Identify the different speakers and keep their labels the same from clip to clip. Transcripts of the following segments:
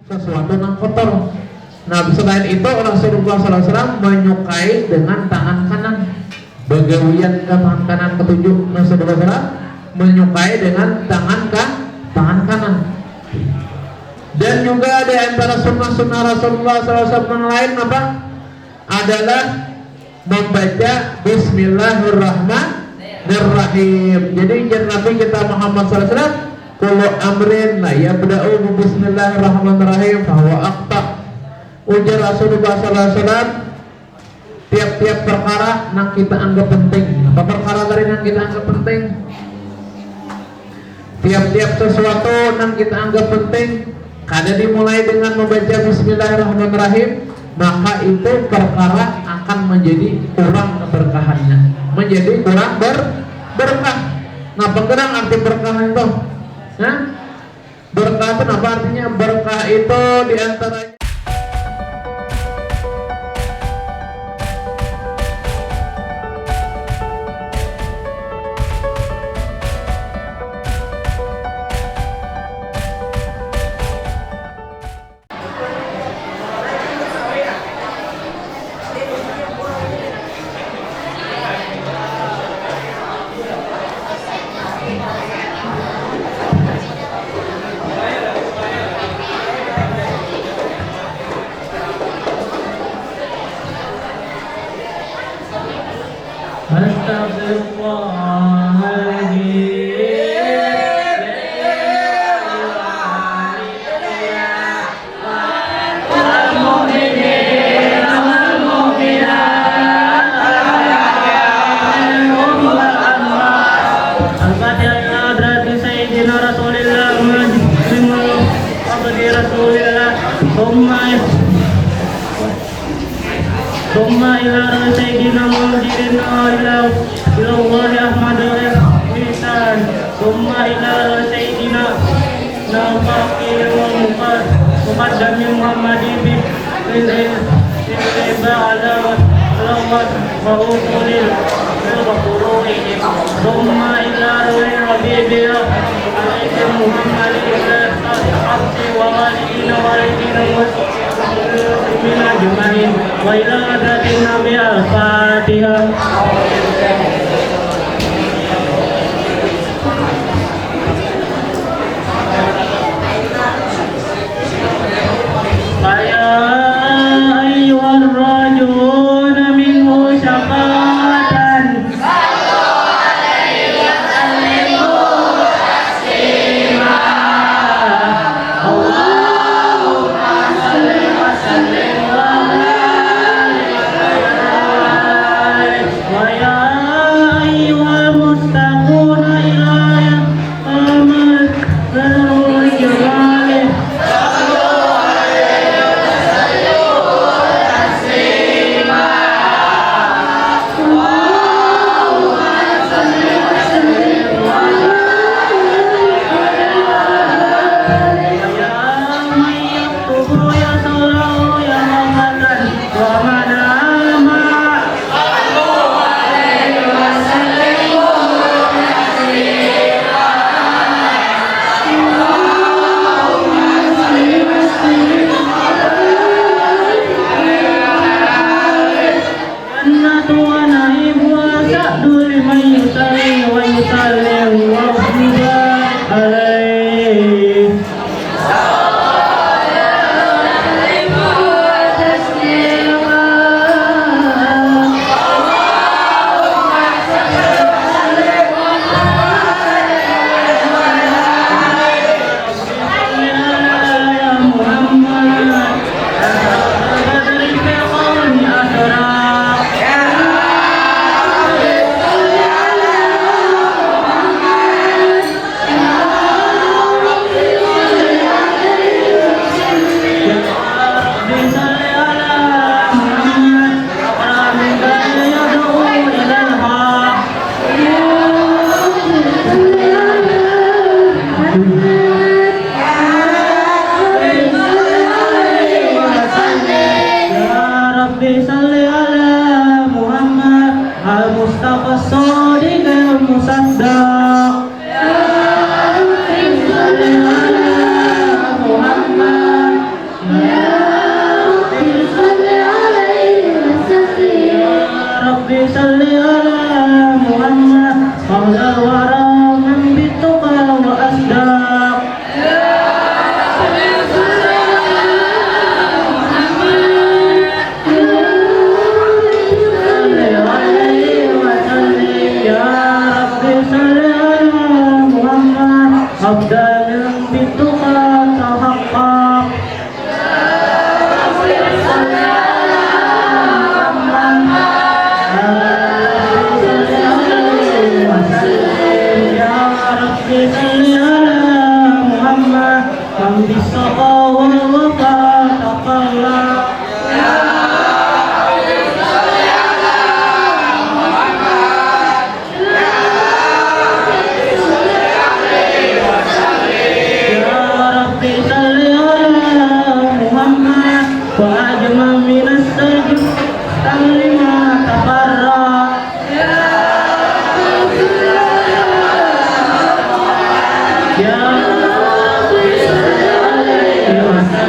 Speaker 1: sesuatu yang kotor. Nah, selain itu Rasulullah SAW menyukai dengan tangan kanan, begawian ke tangan kanan ketujuh. Rasulullah SAW menyukai dengan tangan kanan. Dan juga di antara sunnah-sunnah Rasulullah SAW yang lain apa? Adalah membaca Bismillahirrahmanirrahim. Jadi Nabi kita Muhammad SAW kullu amrin la yabda'u Bismillahirrahmanirrahim fahuwa aqta. Ujar Rasulullah SAW, tiap-tiap perkara yang kita anggap penting. Apa perkara tadi yang kita anggap penting? Tiap-tiap sesuatu yang kita anggap penting, kada dimulai dengan membaca Bismillahirrahmanirrahim, maka itu perkara akan menjadi kurang keberkahannya, menjadi kurang berkah. Nah, penggerang arti berkah itu, nah, berkah itu apa artinya? Berkah itu diantaranya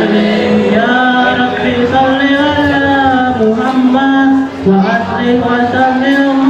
Speaker 2: Ya Rabbi salli ala Muhammad wa asli wa sallim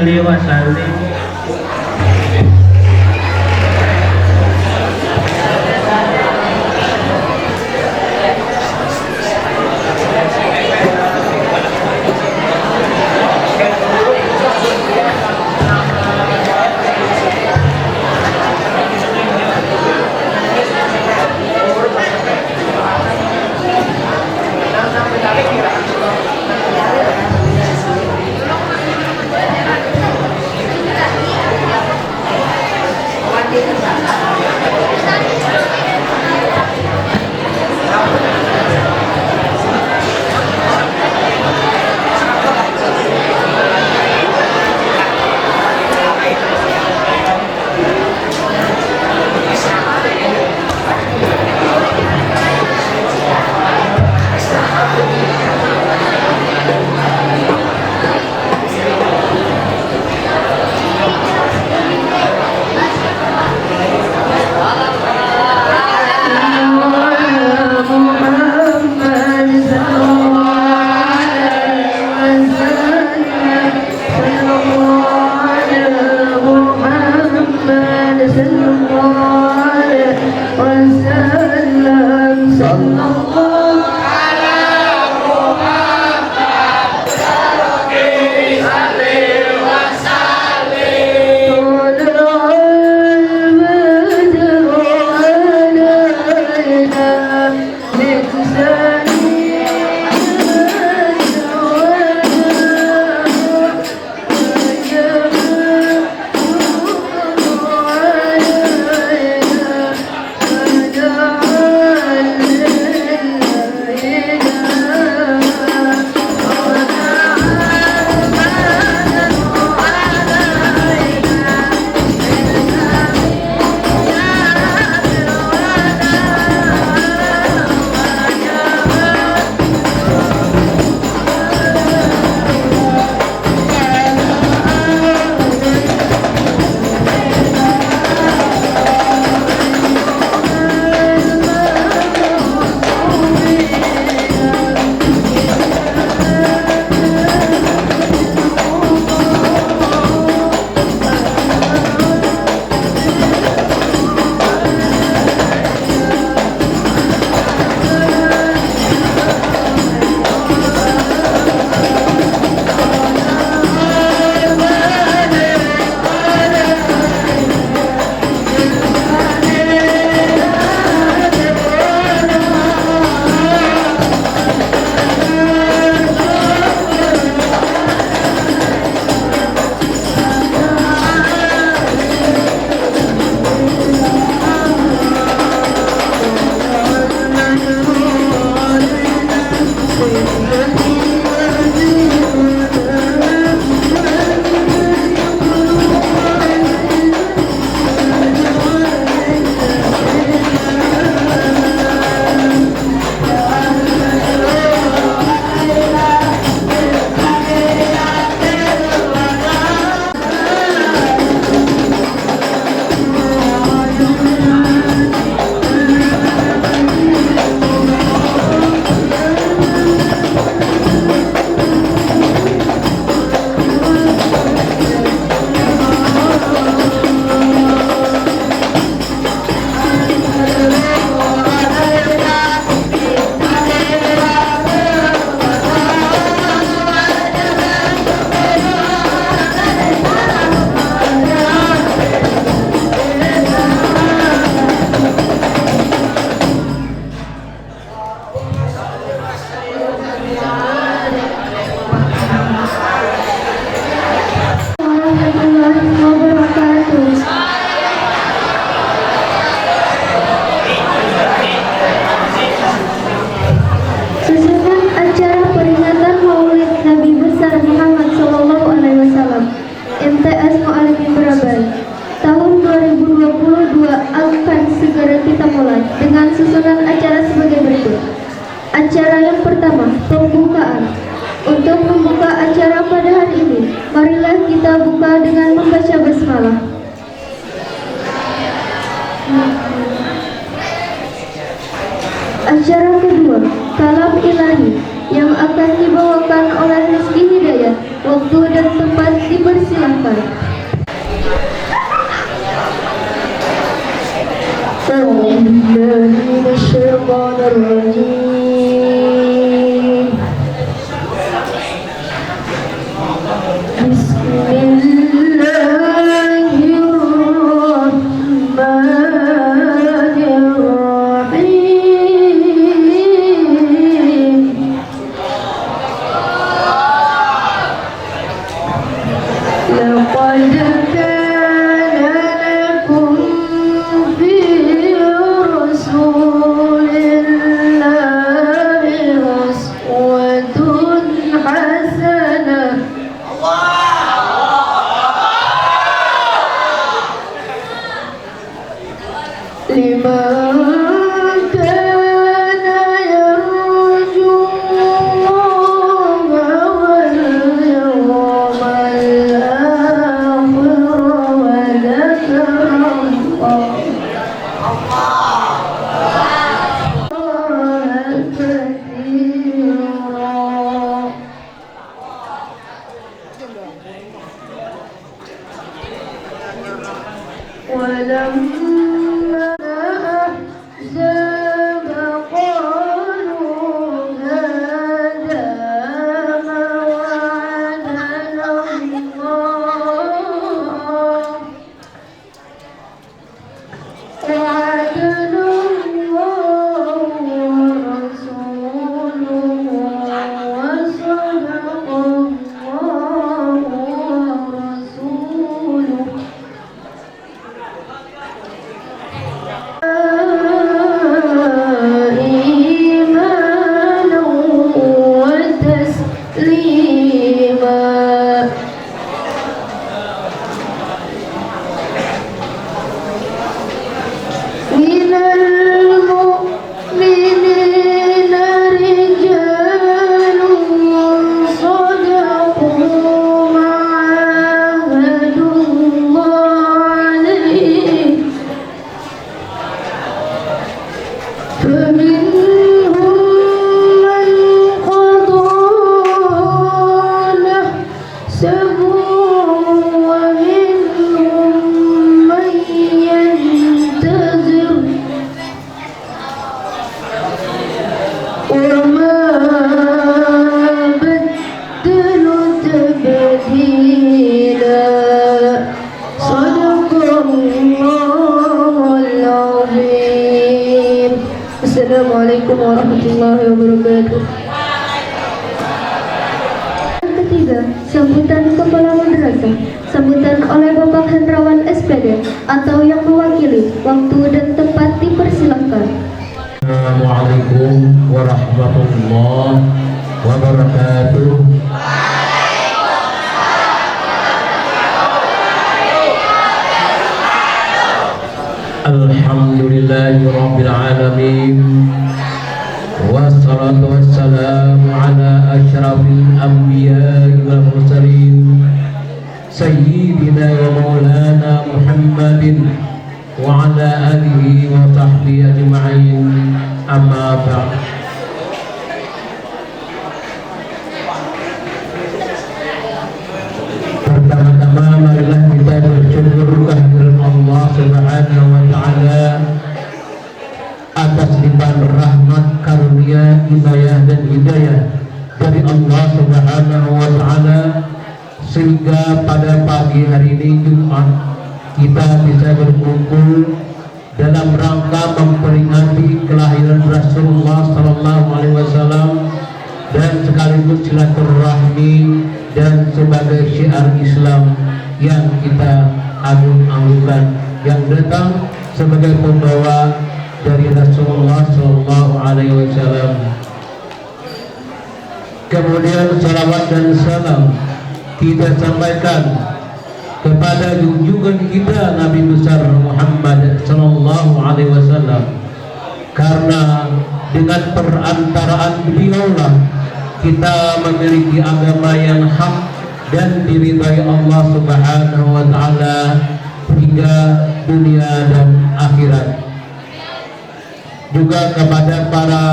Speaker 2: salli wa sallim.
Speaker 3: Acara yang pertama, pembukaan. Untuk membuka acara pada hari ini, marilah kita buka dengan membaca basmalah. Acara kedua, kalam ilahi, yang akan dibawakan oleh Rizky Hidayat. Waktu dan tempat dipersilahkan. Assalamualaikum warahmatullahi wabarakatuh. Yang ketiga, sambutan Kepala Madrasah. Sambutan oleh Bapak Hendrawan SPD atau yang mewakili. Waktu dan tempat dipersilahkan.
Speaker 1: Assalamualaikum warahmatullahi wabarakatuh. Alhamdulillahi rabbil alamin. Wassalatu wassalamu ala asyrafil anbiya'i wal mursalin sayyidina wa maulana Muhammadin wa ala alihi wa sahbihi ajma'in. Amma ba'd. Pertama-tama marilah kita bersyukur kehadiran Allah Subhanahu wa taala atas limpahan rahmat, karunia, inayah dan hidayah dari Allah Subhanahu wa taala sehingga pada pagi hari ini Jumat kita bisa berkumpul dalam rangka memperingati kelahiran Rasulullah sallallahu alaihi wasallam dan sekaligus silaturahmi dan sebagai syiar Islam yang kita agung-agungkan, yang datang sebagai pembawa dari Rasulullah sallallahu alaihi wasallam. Kemudian salawat dan salam kita sampaikan kepada junjungan kita Nabi besar Muhammad sallallahu alaihi wasallam, karena dengan perantaraan beliaulah kita memiliki agama yang hak dan diridhai Allah Subhanahu wa taala hingga dunia dan akhirat. Juga kepada para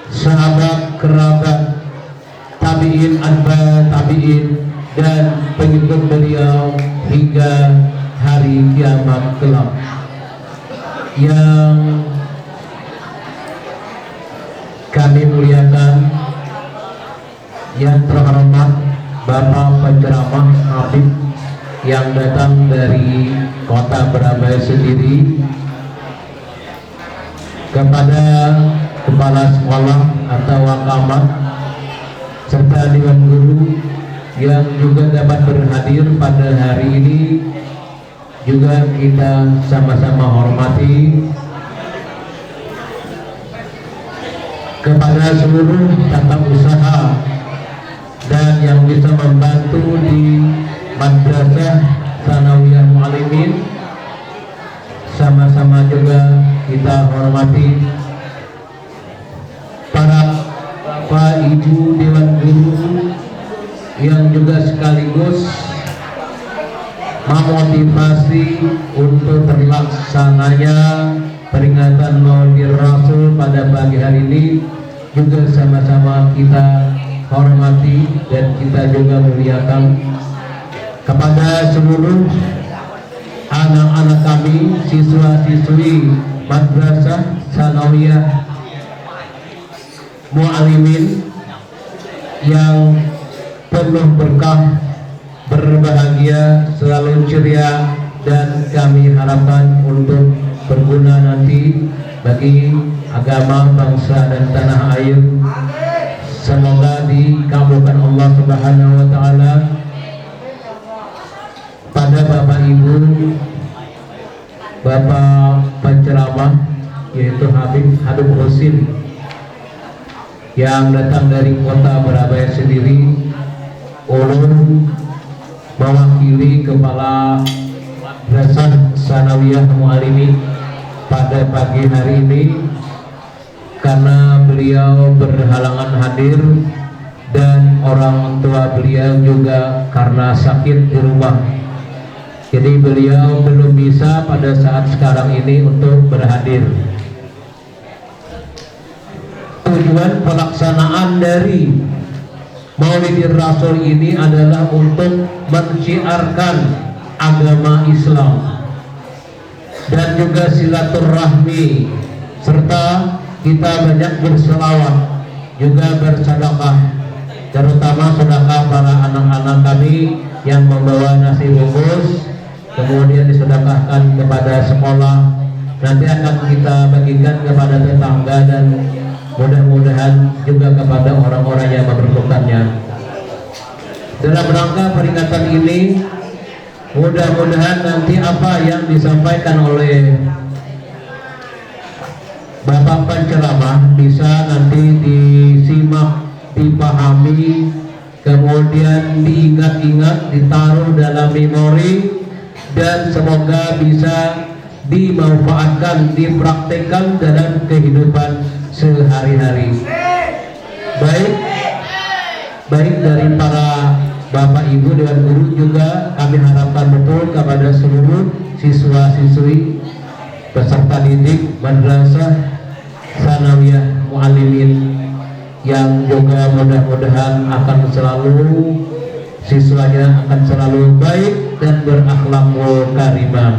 Speaker 1: sahabat, kerabat, tabi'in, atba tabi'in dan pengikut beliau hingga hari kiamat kelak. Yang kami muliakan, yang terhormat Bapak Penceramah Habib yang datang dari kota Surabaya sendiri, kepada kepala sekolah atau wakamat serta dewan guru yang juga dapat berhadir pada hari ini, juga kita sama-sama hormati. Kepada seluruh tata usaha dan yang bisa membantu di Madrasah Tsanawiyah Mu'alimin, sama-sama juga kita hormati. Para Bapak Ibu Dewan Guru yang juga sekaligus memotivasi untuk terlaksananya peringatan Maulid Rasul pada pagi hari ini, juga sama-sama kita hormati dan kita juga muliakan. Kepada seluruh anak-anak kami, siswa-siswi Madrasah Tsanawiyah Mu'alimin yang penuh berkah, berbahagia, selalu ceria, dan kami harapkan untuk berguna nanti bagi agama, bangsa, dan tanah air. Semoga dikabulkan Allah Subhanahu wa Ta'ala. Pada Bapak Ibu, Bapak penceramah yaitu Habib Husin yang datang dari kota Surabaya sendiri, ulun mewakili kepala Madrasah Tsanawiyah Mu'alimin pada pagi hari ini karena beliau berhalangan hadir dan orang tua beliau juga karena sakit di rumah. Jadi beliau belum bisa pada saat sekarang ini untuk berhadir. Tujuan pelaksanaan dari Maulid Rasul ini adalah untuk menciarkan agama Islam dan juga silaturahmi, serta kita banyak berselawat, juga bersedekah, terutama sedekah para anak-anak kami yang membawa nasi bungkus, kemudian disedekahkan kepada sekolah, nanti akan kita bagikan kepada tetangga dan mudah-mudahan juga kepada orang-orang yang memerlukannya. Dalam rangka peringatan ini, mudah-mudahan nanti apa yang disampaikan oleh Bapak penceramah bisa nanti disimak, dipahami, kemudian diingat-ingat, ditaruh dalam memori, dan semoga bisa dimanfaatkan, dipraktekkan dalam kehidupan sehari-hari. Baik dari para Bapak Ibu Dewan Guru, juga kami harapkan betul kepada seluruh siswa-siswi peserta didik Madrasah Tsanawiyah Mu'alimin yang juga mudah-mudahan akan selalu, siswanya akan selalu baik dan berakhlakul karimah.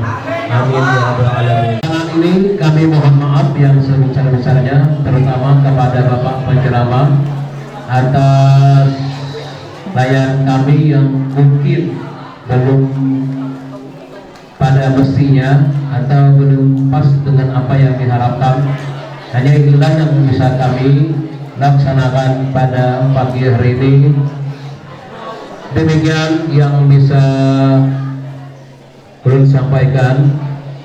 Speaker 1: Amin ya rabbal alamin. Saat ini kami mohon maaf yang sebesar-besarnya, terutama kepada Bapak penceramah atas layan kami yang mungkin belum pada mestinya atau belum pas dengan apa yang diharapkan. Hanya itulah yang bisa kami laksanakan pada pagi hari ini. Demikian yang bisa ulun sampaikan.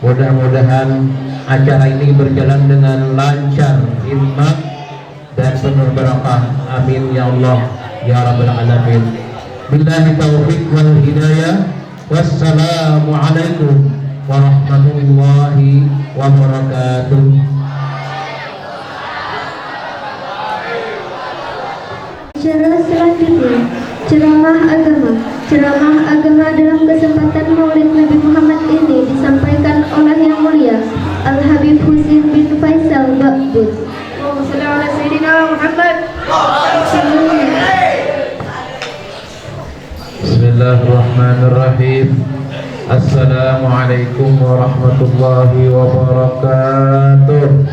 Speaker 1: Mudah-mudahan acara ini berjalan dengan lancar, hikmat, dan penuh berkah. Amin ya Allah ya rabbal alamin. Billahi taufiq wal hidayah. Wassalamualaikum warahmatullahi wabarakatuh.
Speaker 3: Acara selanjutnya, ceramah agama dalam kesempatan Maulid Nabi Muhammad ini disampaikan oleh Yang Mulia Al-Habib Husin bin Faisal Bakbus.
Speaker 1: Bismillahirrahmanirrahim. Assalamualaikum warahmatullahi wabarakatuh.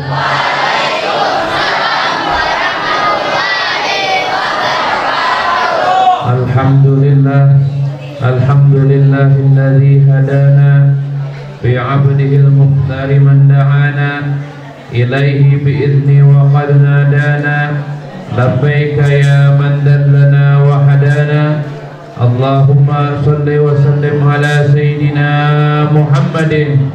Speaker 1: Alhamdulillahilladzi hadana bi 'abdihil muhtari man da'ana ilaihi bi'izni wa qad nadana labbaika ya man dallana wa hadana Allahumma salli wa sallim ala sayyidina Muhammadin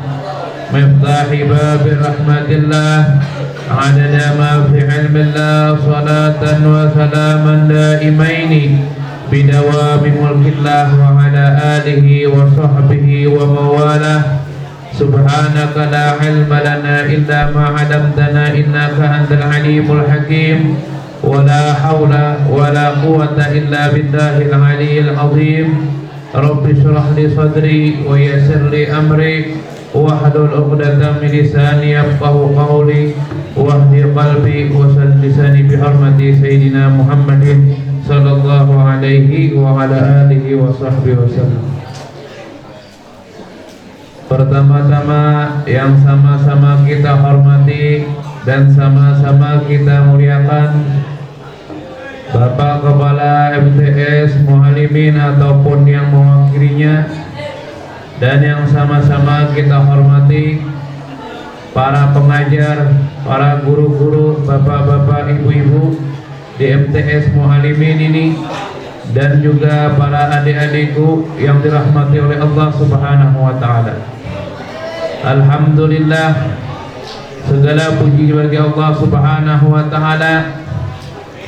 Speaker 1: miftahi babi rahmatillah adada ma fi ilmillah salatan wa salaman daimaini bidawami mulkillah wa ala alihi wa sahbihi wa mawalah subhanaka la ilma lana illa ma 'allamtana innaka antal alimul hakim wa la hawla wa la quwwata illa billahil aliyyil azim rabbi shrah li sadri wa yassir li amri wahlul 'uqdatam min lisani yafqahu qawli wahdi qalbi wa saddid lisani bi hurmati sayyidina Muhammadin sallallahu alaihi wa ala alihi wa sahbihi wasallam. Pertama-tama yang sama-sama kita hormati dan sama-sama kita muliakan Bapak Kepala MTS Muallimin ataupun yang mewakilinya, dan yang sama-sama kita hormati para pengajar, para guru-guru, bapak-bapak, ibu-ibu di MTS Muallimin ini, dan juga para adik-adikku yang dirahmati oleh Allah Subhanahu wa taala. Alhamdulillah, segala puji bagi Allah Subhanahu wa taala,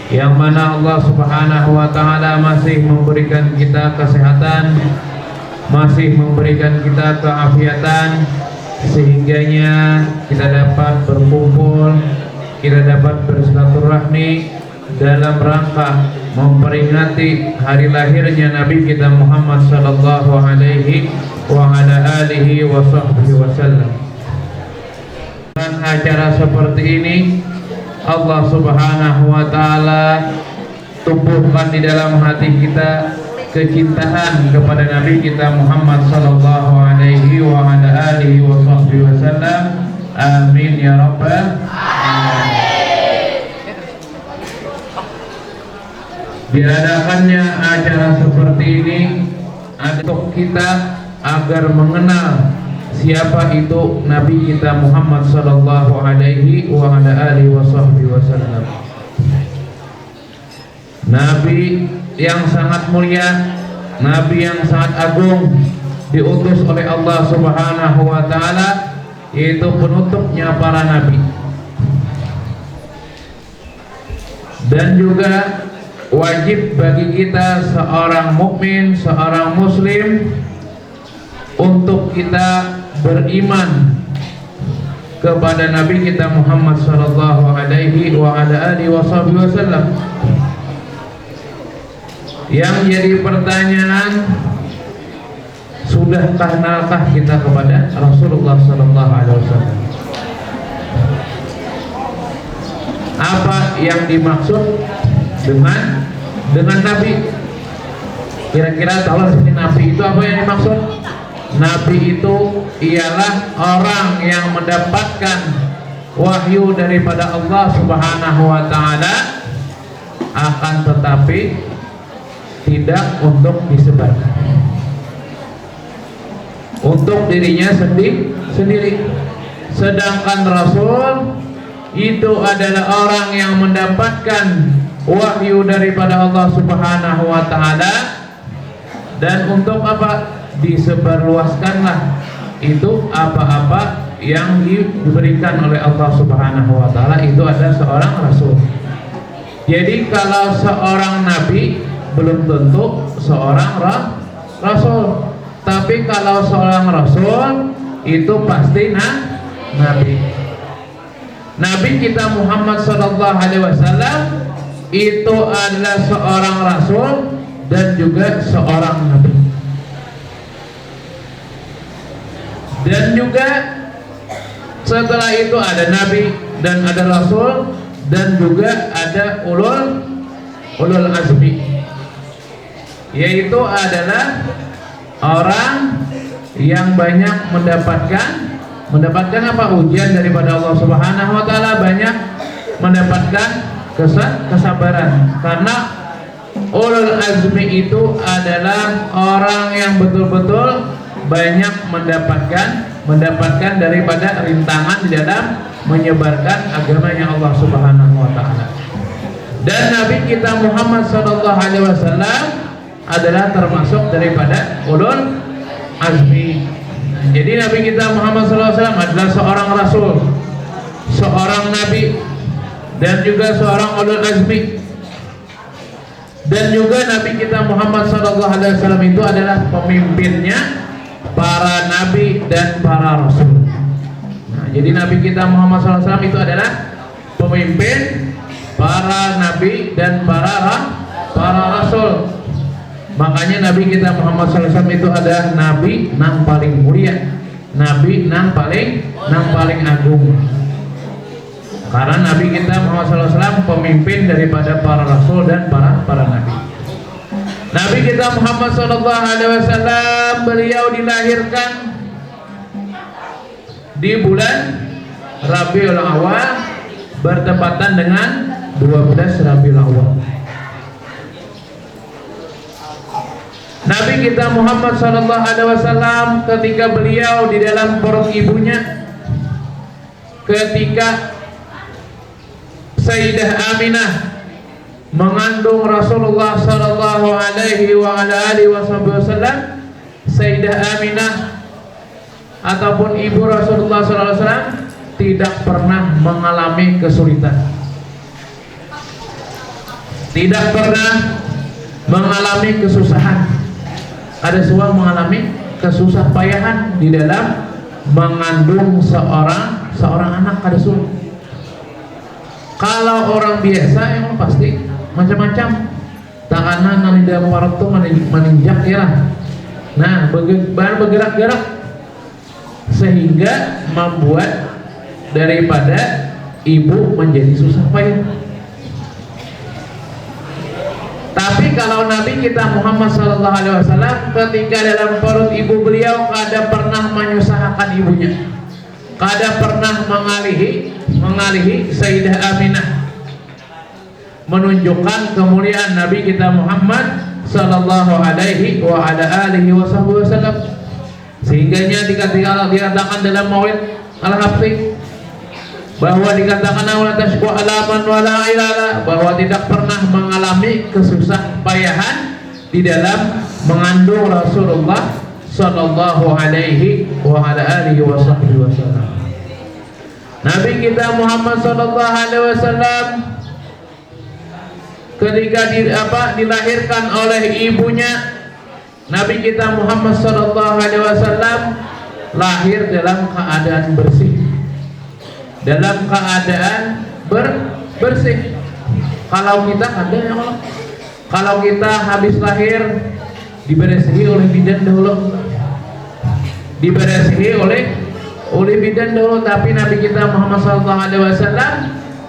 Speaker 1: yang mana Allah Subhanahu wa taala masih memberikan kita kesehatan, masih memberikan kita keafiatan, sehingganya kita dapat berkumpul, kita dapat bersilaturahmi dalam rangka memperingati hari lahirnya Nabi kita Muhammad sallallahu alaihi wa ala alihi wa sahbihi wasallam. Dengan acara seperti ini, Allah Subhanahu wa taala tumbuhkan di dalam hati kita kecintaan kepada Nabi kita Muhammad sallallahu alaihi wa ala alihi wa sahbihi wasallam. Amin ya rabbal alamin. Diadakannya acara seperti ini untuk kita agar mengenal siapa itu Nabi kita Muhammad sallallahu alaihi wa ala alihi wasallam. Nabi yang sangat mulia, Nabi yang sangat agung, diutus oleh Allah Subhanahu wa taala, yaitu penutupnya para nabi. Dan juga wajib bagi kita seorang mukmin, seorang muslim, untuk kita beriman kepada Nabi kita Muhammad sallallahu alaihi wa ala alihi wasallam. Yang jadi pertanyaan, sudahkah kenalkah kita kepada Rasulullah sallallahu alaihi wasallam? Apa yang dimaksud dengan Nabi? Kira-kira tahu sini Nabi itu apa yang dimaksud? Nabi itu ialah orang yang mendapatkan wahyu daripada Allah Subhanahu wa taala, akan tetapi tidak untuk disebarkan untuk dirinya sendiri. Sedangkan Rasul itu adalah orang yang mendapatkan wahyu daripada Allah Subhanahu wa taala, dan untuk apa? Disebarluaskanlah itu apa-apa yang diberikan oleh Allah Subhanahu wa taala. Itu adalah seorang rasul. Jadi kalau seorang nabi belum tentu seorang rasul, tapi kalau seorang rasul itu pasti nabi. Nabi kita Muhammad sallallahu alaihi wasallam itu adalah seorang rasul dan juga seorang nabi. Dan juga setelah itu ada nabi dan ada rasul, dan juga ada ulul azmi, yaitu adalah orang yang banyak mendapatkan apa? Ujian daripada Allah Subhanahu wa taala, banyak mendapatkan kesabaran. Karena ulul azmi itu adalah orang yang betul-betul banyak mendapatkan daripada rintangan di dalam menyebarkan agamanya Allah Subhanahu wa taala. Dan Nabi kita Muhammad sallallahu alaihi wasallam adalah termasuk daripada ulul azmi. Jadi Nabi kita Muhammad sallallahu alaihi wasallam adalah seorang rasul, seorang nabi, dan juga seorang ulul azmi. Dan juga Nabi kita Muhammad sallallahu alaihi wasallam itu adalah pemimpinnya para nabi dan para rasul. Nah, jadi Nabi kita Muhammad sallallahu alaihi wasallam itu adalah pemimpin para nabi dan para rasul. Makanya Nabi kita Muhammad sallallahu alaihi wasallam itu adalah nabi nang paling mulia, nabi nang paling agung. Karena Nabi kita Muhammad sallallahu alaihi wasallam pemimpin daripada para rasul dan para nabi. Nabi kita Muhammad sallallahu alaihi wasallam beliau dilahirkan di bulan Rabiul Awal bertepatan dengan 12 Rabiul Awal. Nabi kita Muhammad sallallahu alaihi wasallam ketika beliau di dalam perut ibunya, ketika Sayyidah Aminah mengandung Rasulullah sallallahu alaihi wasallam, Sayyidah Aminah ataupun ibu Rasulullah sallallahu alaihi wasallam tidak pernah mengalami kesulitan, tidak pernah mengalami kesusahan. Ada semua mengalami kesusah payahan di dalam mengandung seorang anak. Ada semua. Kalau orang biasa yang pasti macam-macam, tanganan nanida parto meninjak ya lah. Nah, bergerak-gerak sehingga membuat daripada ibu menjadi susah payah. Tapi kalau Nabi kita Muhammad sallallahu alaihi wasallam ketika dalam perut ibu beliau kada pernah menyusahkan ibunya, kada pernah mengalihi Sayyidah Aminah, menunjukkan kemuliaan Nabi kita Muhammad sallallahu alaihi wasallam. Sehingganya dikatakan dalam Maulid Al-Hafiz bahwa dikatakan wala tashqa alaman wala ilala, bahwa tidak pernah mengalami kesusah payahan di dalam mengandung Rasulullah sallallahu alaihi wasallam. Nabi kita Muhammad sallallahu alaihi wasallam ketika dilahirkan oleh ibunya, Nabi kita Muhammad sallallahu alaihi wasallam lahir dalam keadaan bersih, dalam keadaan bersih. Kalau kita ada ya Allah, kalau kita habis lahir diberesihi oleh bidan dahulu, diberesihi oleh bidan dahulu. Tapi Nabi kita Muhammad SAW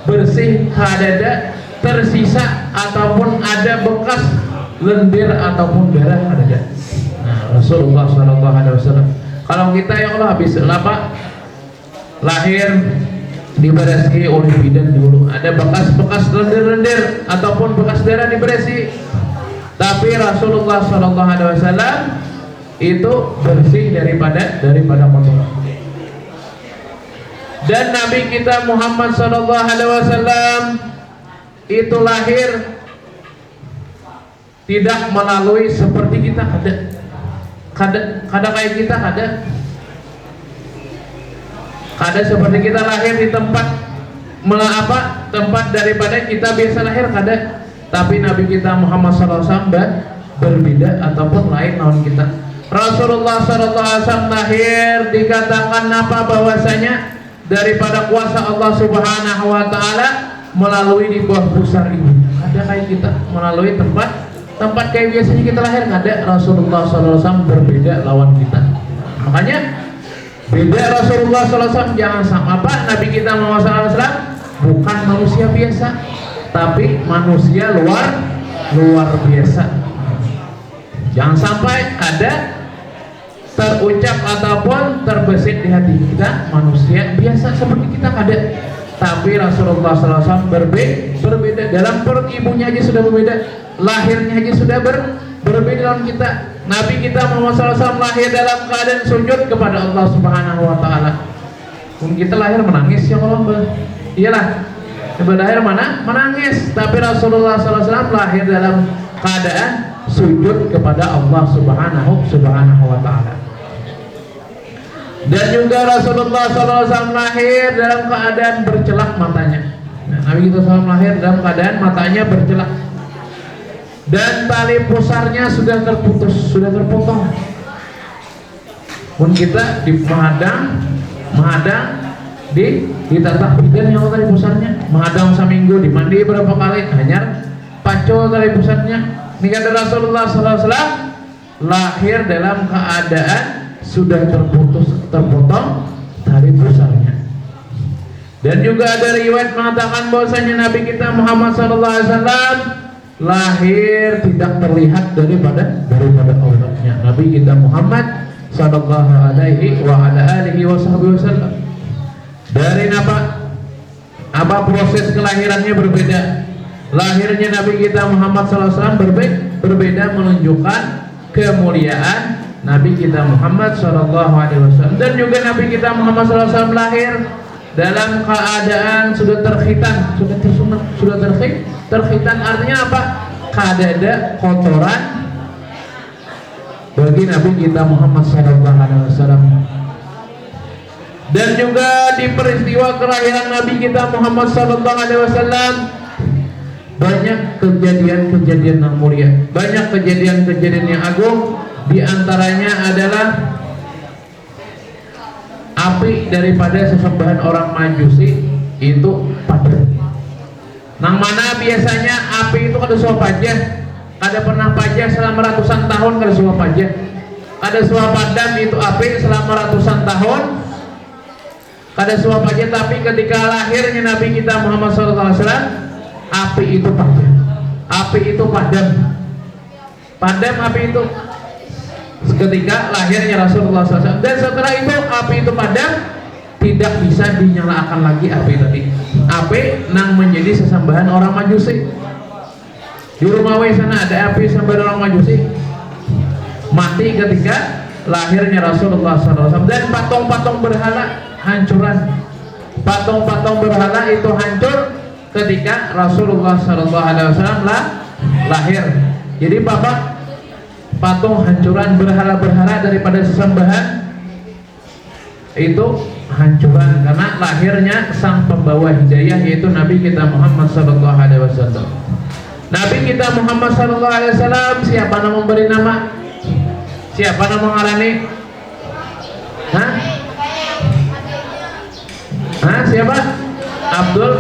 Speaker 1: bersih, kada tersisa ataupun ada bekas lendir ataupun darah ada. Nah, Rasulullah SAW. Kalau kita ya Allah habis lahir diberesi oleh bidan dulu, ada bekas-bekas lendir-lendir ataupun bekas darah diberesi. Tapi Rasulullah SAW itu bersih daripada kotoran. Dan Nabi kita Muhammad SAW itu lahir tidak melalui seperti kita, kada kayak kita, kada seperti kita lahir di tempat tempat daripada kita biasa lahir, kada. Tapi Nabi kita Muhammad SAW berbeda ataupun lain naon kita. Rasulullah SAW lahir dikatakan bahwasanya daripada kuasa Allah Subhanahu wa taala melalui di bawah pusar ibu. Ada kayak kita melalui tempat kayak biasanya kita lahir, ada. Rasulullah SAW berbeda lawan kita. Makanya beda Rasulullah SAW, jangan sama Nabi kita Muhammad SAW bukan manusia biasa, tapi manusia luar biasa. Jangan sampai ada terucap ataupun terbesit di hati kita. Manusia biasa seperti kita ada, tapi Rasulullah SAW berbeda. Dalam perut ibunya aja sudah berbeda, lahirnya aja sudah berbeda dengan kita. Nabi kita Muhammad SAW lahir dalam keadaan sujud kepada Allah Subhanahu Wa Taala. Kita lahir menangis ya Allah, iyalah. Lahir mana? Menangis. Tapi Rasulullah SAW lahir dalam keadaan sujud kepada Allah Subhanahu Wa Taala. Dan juga Rasulullah SAW lahir dalam keadaan bercelak matanya. Nabi kita SAW lahir dalam keadaan matanya bercelak. Dan tali pusarnya sudah terputus, sudah terpotong. Pun kita menghadang ditatah bidan yang tali pusarnya, menghadang seminggu, dimandi berapa kali, hanya pacul tali pusarnya. Ini kata Rasulullah SAW lahir dalam keadaan sudah terpotong tali pusarnya. Dan juga ada riwayat mengatakan bahwasanya Nabi kita Muhammad SAW lahir tidak terlihat daripada auratnya. Nabi kita Muhammad sallallahu alaihi wa ala alihi wasallam. Dari apa proses kelahirannya berbeda. Lahirnya Nabi kita Muhammad SAW berbeda, menunjukkan kemuliaan Nabi kita Muhammad sallallahu alaihi wasallam. Dan juga Nabi kita Muhammad SAW lahir dalam keadaan sudah terkhitan, sudah tersunat, sudah terkhitan. Artinya apa? Kadada kotoran bagi Nabi kita Muhammad SAW. Dan juga di peristiwa kelahiran Nabi kita Muhammad SAW banyak kejadian-kejadian yang mulia, banyak kejadian-kejadian yang agung. Di antaranya adalah api daripada sesembahan orang Majusi itu padam. Nang mana biasanya api itu kada suap aja, kada pernah pajah selama ratusan tahun, kada suap aja. Kada suap padam itu api selama ratusan tahun, kada suap aja. Tapi ketika lahirnya Nabi kita Muhammad SAW, api itu padam. Api itu padam. Padam api itu ketika lahirnya Rasulullah SAW. Dan setelah itu api itu padam, tidak bisa dinyalakan lagi api tadi. Api nang menjadi sesembahan orang Majusi. Di rumah sana ada api sesembahan orang Majusi, mati ketika lahirnya Rasulullah SAW. Dan patung-patung berhala hancuran. Patung-patung berhala itu hancur ketika Rasulullah SAW lahir. Jadi bapak, patung hancuran, berhala-berhala daripada sesembahan itu hancuran karena lahirnya sang pembawa hidayah, yaitu Nabi kita Muhammad SAW. Nabi kita Muhammad SAW, siapa nama memberi nama? Siapa nama mengarani? Siapa? Abdul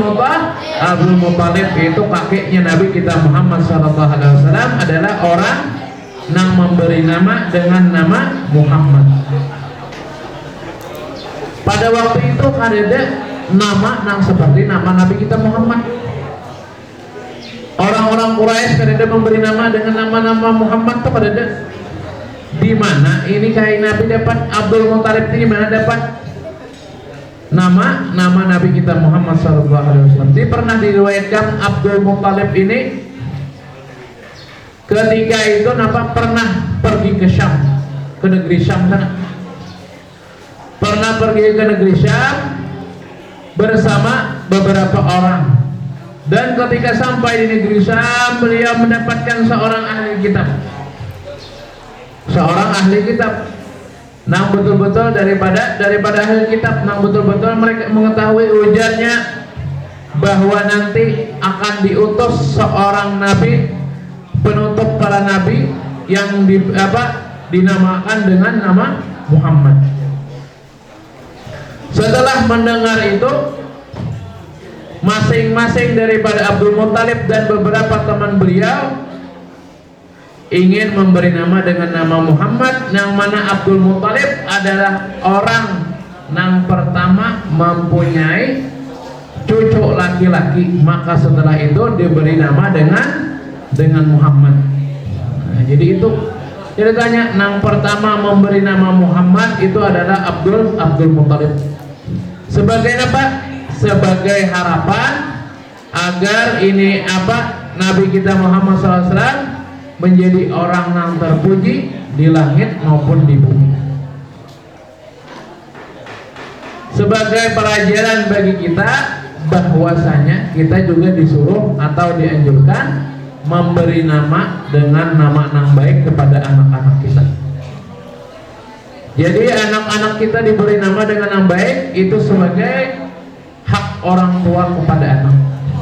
Speaker 1: Muttalib. Itu kakeknya Nabi kita Muhammad SAW adalah orang yang memberi nama dengan nama Muhammad. Pada waktu itu ada nama yang seperti nama Nabi kita Muhammad. Orang-orang Quraisy kada memberi nama dengan nama-nama Muhammad itu kada. Di mana ini kayak Nabi dapat Abdul Muttalib ini mana dapat nama Nabi kita Muhammad SAW. Jadi pernah diriwayatkan Abdul Muttalib ini ketika itu pernah pergi ke Syam, ke negeri Syam sana. Pernah pergi ke negeri Syam bersama beberapa orang. Dan ketika sampai di negeri Syam, beliau mendapatkan seorang ahli kitab. Seorang ahli kitab. Nang betul-betul daripada ahli kitab, nang betul-betul mereka mengetahui ujarnya bahwa nanti akan diutus seorang nabi, penutup para nabi yang dinamakan dengan nama Muhammad. Setelah mendengar itu, masing-masing daripada Abdul Muttalib dan beberapa teman beliau ingin memberi nama dengan nama Muhammad, yang mana Abdul Muttalib adalah orang yang pertama mempunyai cucu laki-laki, maka setelah itu diberi nama dengan Muhammad. Nah, jadi itu Jadi tanya, yang pertama memberi nama Muhammad itu adalah Abdul Muthalib. Sebagai apa? Sebagai harapan agar ini apa? Nabi kita Muhammad SAW menjadi orang yang terpuji di langit maupun di bumi. Sebagai pelajaran bagi kita bahwasanya kita juga disuruh atau dianjurkan memberi nama dengan nama yang baik kepada anak-anak kita. Jadi anak-anak kita diberi nama dengan nama baik itu sebagai hak orang tua kepada anak.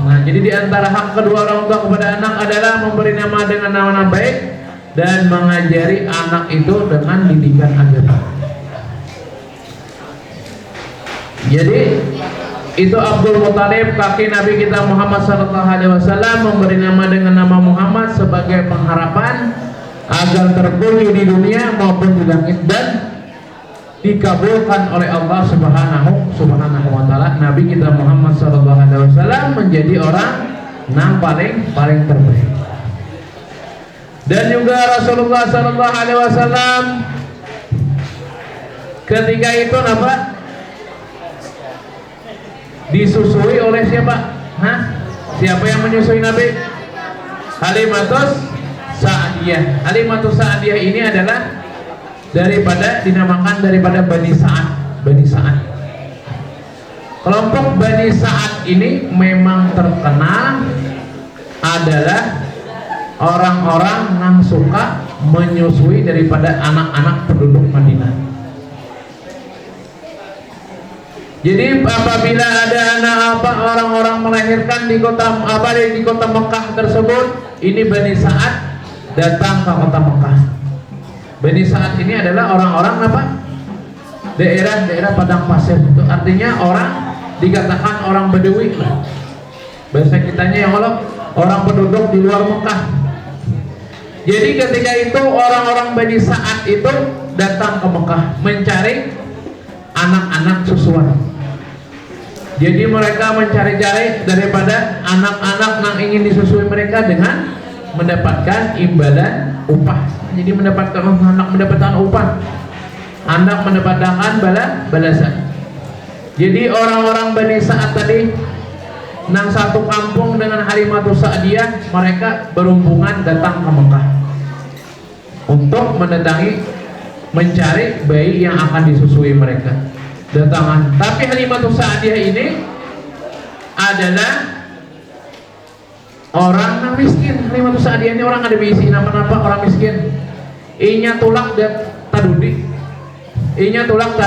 Speaker 1: Nah, jadi di antara hak kedua orang tua kepada anak adalah memberi nama dengan nama baik dan mengajari anak itu dengan didikan agama. Jadi itu Abdul Muthalib, kaki Nabi kita Muhammad SAW, memberi nama dengan nama Muhammad sebagai pengharapan agar terpuji di dunia maupun di langit dan dikabulkan oleh Allah Subhanahu wa taala. Nabi kita Muhammad SAW menjadi orang yang paling terbaik. Dan juga Rasulullah SAW ketika itu apa? Disusui oleh siapa? Siapa yang menyusui Nabi? Halimatus Sa'diyah. Halimatus Sa'diyah ini adalah dinamakan daripada Bani Sa'ad. Kelompok Bani Sa'ad ini memang terkenal adalah orang-orang yang suka menyusui daripada anak-anak penduduk Madinah. Jadi apabila ada anak orang-orang melahirkan di kota Mekah tersebut, ini Bani Sa'ad datang ke kota Mekah. Bani Sa'ad ini adalah orang-orang apa? Daerah padang pasir. Itu artinya orang dikatakan orang Badui lah. Bahasa kitanya yang orang penduduk di luar Mekah. Jadi ketika itu orang-orang Bani Sa'ad itu datang ke Mekah mencari anak-anak susuan. Jadi mereka mencari-cari daripada anak-anak yang ingin disusui mereka dengan mendapatkan imbalan upah. Jadi mendapatkan upah, anak mendapatkan balasan. Jadi orang-orang Bani Sa'ad tadi nang satu kampung dengan Halimatus Sa'diyah, mereka berhubungan datang ke Mekah untuk mendatangi mencari bayi yang akan disusui mereka. Datangan. Tapi Halimatus Sa'diyah ini adalah orang yang miskin. Halimatus Sa'diyah ini orang ada bisi nama-nama orang miskin. Inya tulak dan tadudi. Inya tulak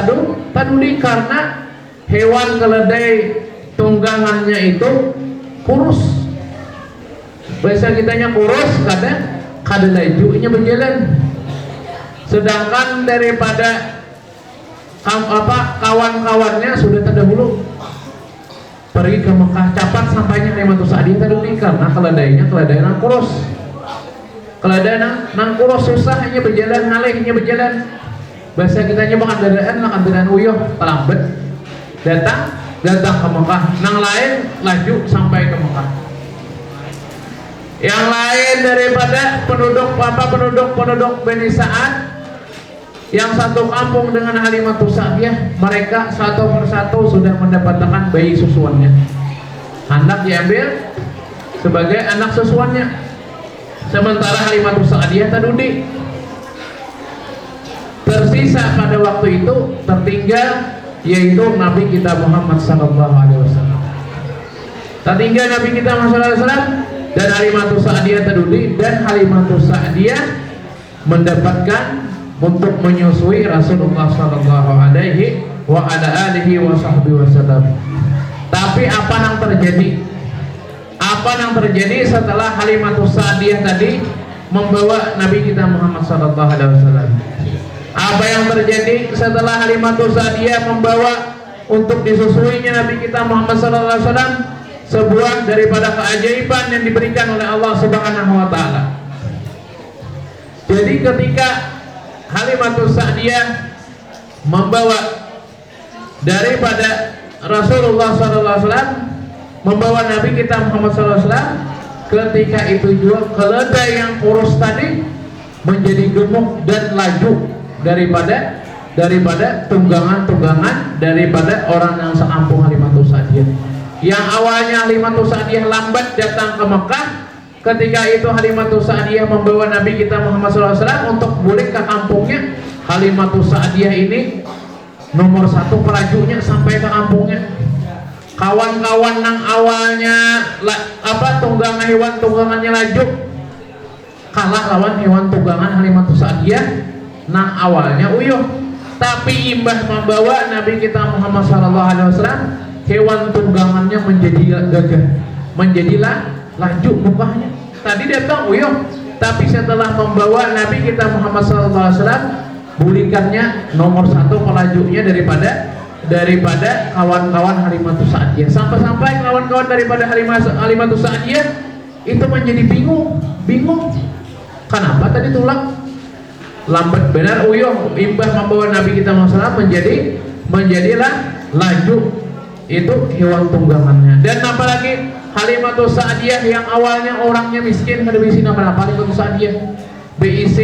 Speaker 1: tadudi karena hewan keledai tunggangannya itu kurus. Bahasa kitanya kurus, kada laju inya berjalan. Sedangkan daripada kawan-kawannya sudah terdahulu pergi ke Mekah, cepat sampainya Halimatus Sa'diyah tadi karena keledainya nang kurus. Keledai nang kurus susah hanya berjalan ngalihnya berjalan. Bahasa kitanya makan kendaraan uyuh terlambat. Datang ke Mekah. Nang lain laju sampai ke Mekah. Yang lain daripada penduduk Bani Sa'ad yang satu kampung dengan Halimatus Sa'diyah, mereka satu persatu sudah mendapatkan bayi susuannya. Anak diambil sebagai anak susuannya. Sementara Halimatus Sa'diyah tadudi. Tersisa pada waktu itu tertinggal yaitu Nabi kita Muhammad SAW. Tertinggal Nabi kita Muhammad SAW dan Halimatus Sa'diyah tadudi, dan Halimatus Sa'diyah mendapatkan untuk menyusui Rasulullah sallallahu alaihi wa ala alihi wa sahbihi wasallam. Tapi apa yang terjadi? Apa yang terjadi setelah Halimatus Sa'diyah tadi membawa Nabi kita Muhammad sallallahu alaihi wasallam? Apa yang terjadi setelah Halimatus Sa'diyah membawa untuk disusuinya Nabi kita Muhammad sallallahu alaihi wasallam? Sebuah daripada keajaiban yang diberikan oleh Allah Subhanahu wa taala. Jadi ketika Halimatus Sa'diyah membawa daripada Rasulullah SAW, membawa Nabi kita Muhammad SAW, ketika itu juga keledai yang kurus tadi menjadi gemuk dan laju daripada tunggangan-tunggangan daripada orang yang sekampung Halimatus Sa'diyah. Yang awalnya Halimatus Sa'diyah lambat datang ke Mekah, ketika itu Halimatus Sa'diyah membawa Nabi kita Muhammad SAW untuk balik ke kampungnya. Halimatus Sa'diyah ini nomor satu pelajunya sampai ke kampungnya. Kawan-kawan yang awalnya tunggangan hewan tunggangannya laju kalah lawan hewan tunggangan Halimatus Sa'diyah nang awalnya uyuh, tapi imbah membawa Nabi kita Muhammad SAW, hewan tunggangannya menjadi gagah, menjadilah laju mukanya. Tadi datang uyuh, tapi setelah membawa Nabi kita Muhammad SAW, bulikannya nomor satu pelajunya daripada kawan-kawan Halimatus Sa'diyah. Sampai-sampai kawan-kawan daripada Halimatus Sa'diyah itu menjadi bingung. Kenapa tadi tulang lambat benar uyuh, imbah membawa Nabi kita Muhammad menjadilah laju itu hewan tunggangannya. Dan apalagi Halimatus Sa'diyah yang awalnya orangnya miskin, kada bisa nama Halimatus Sa'diyah, BIC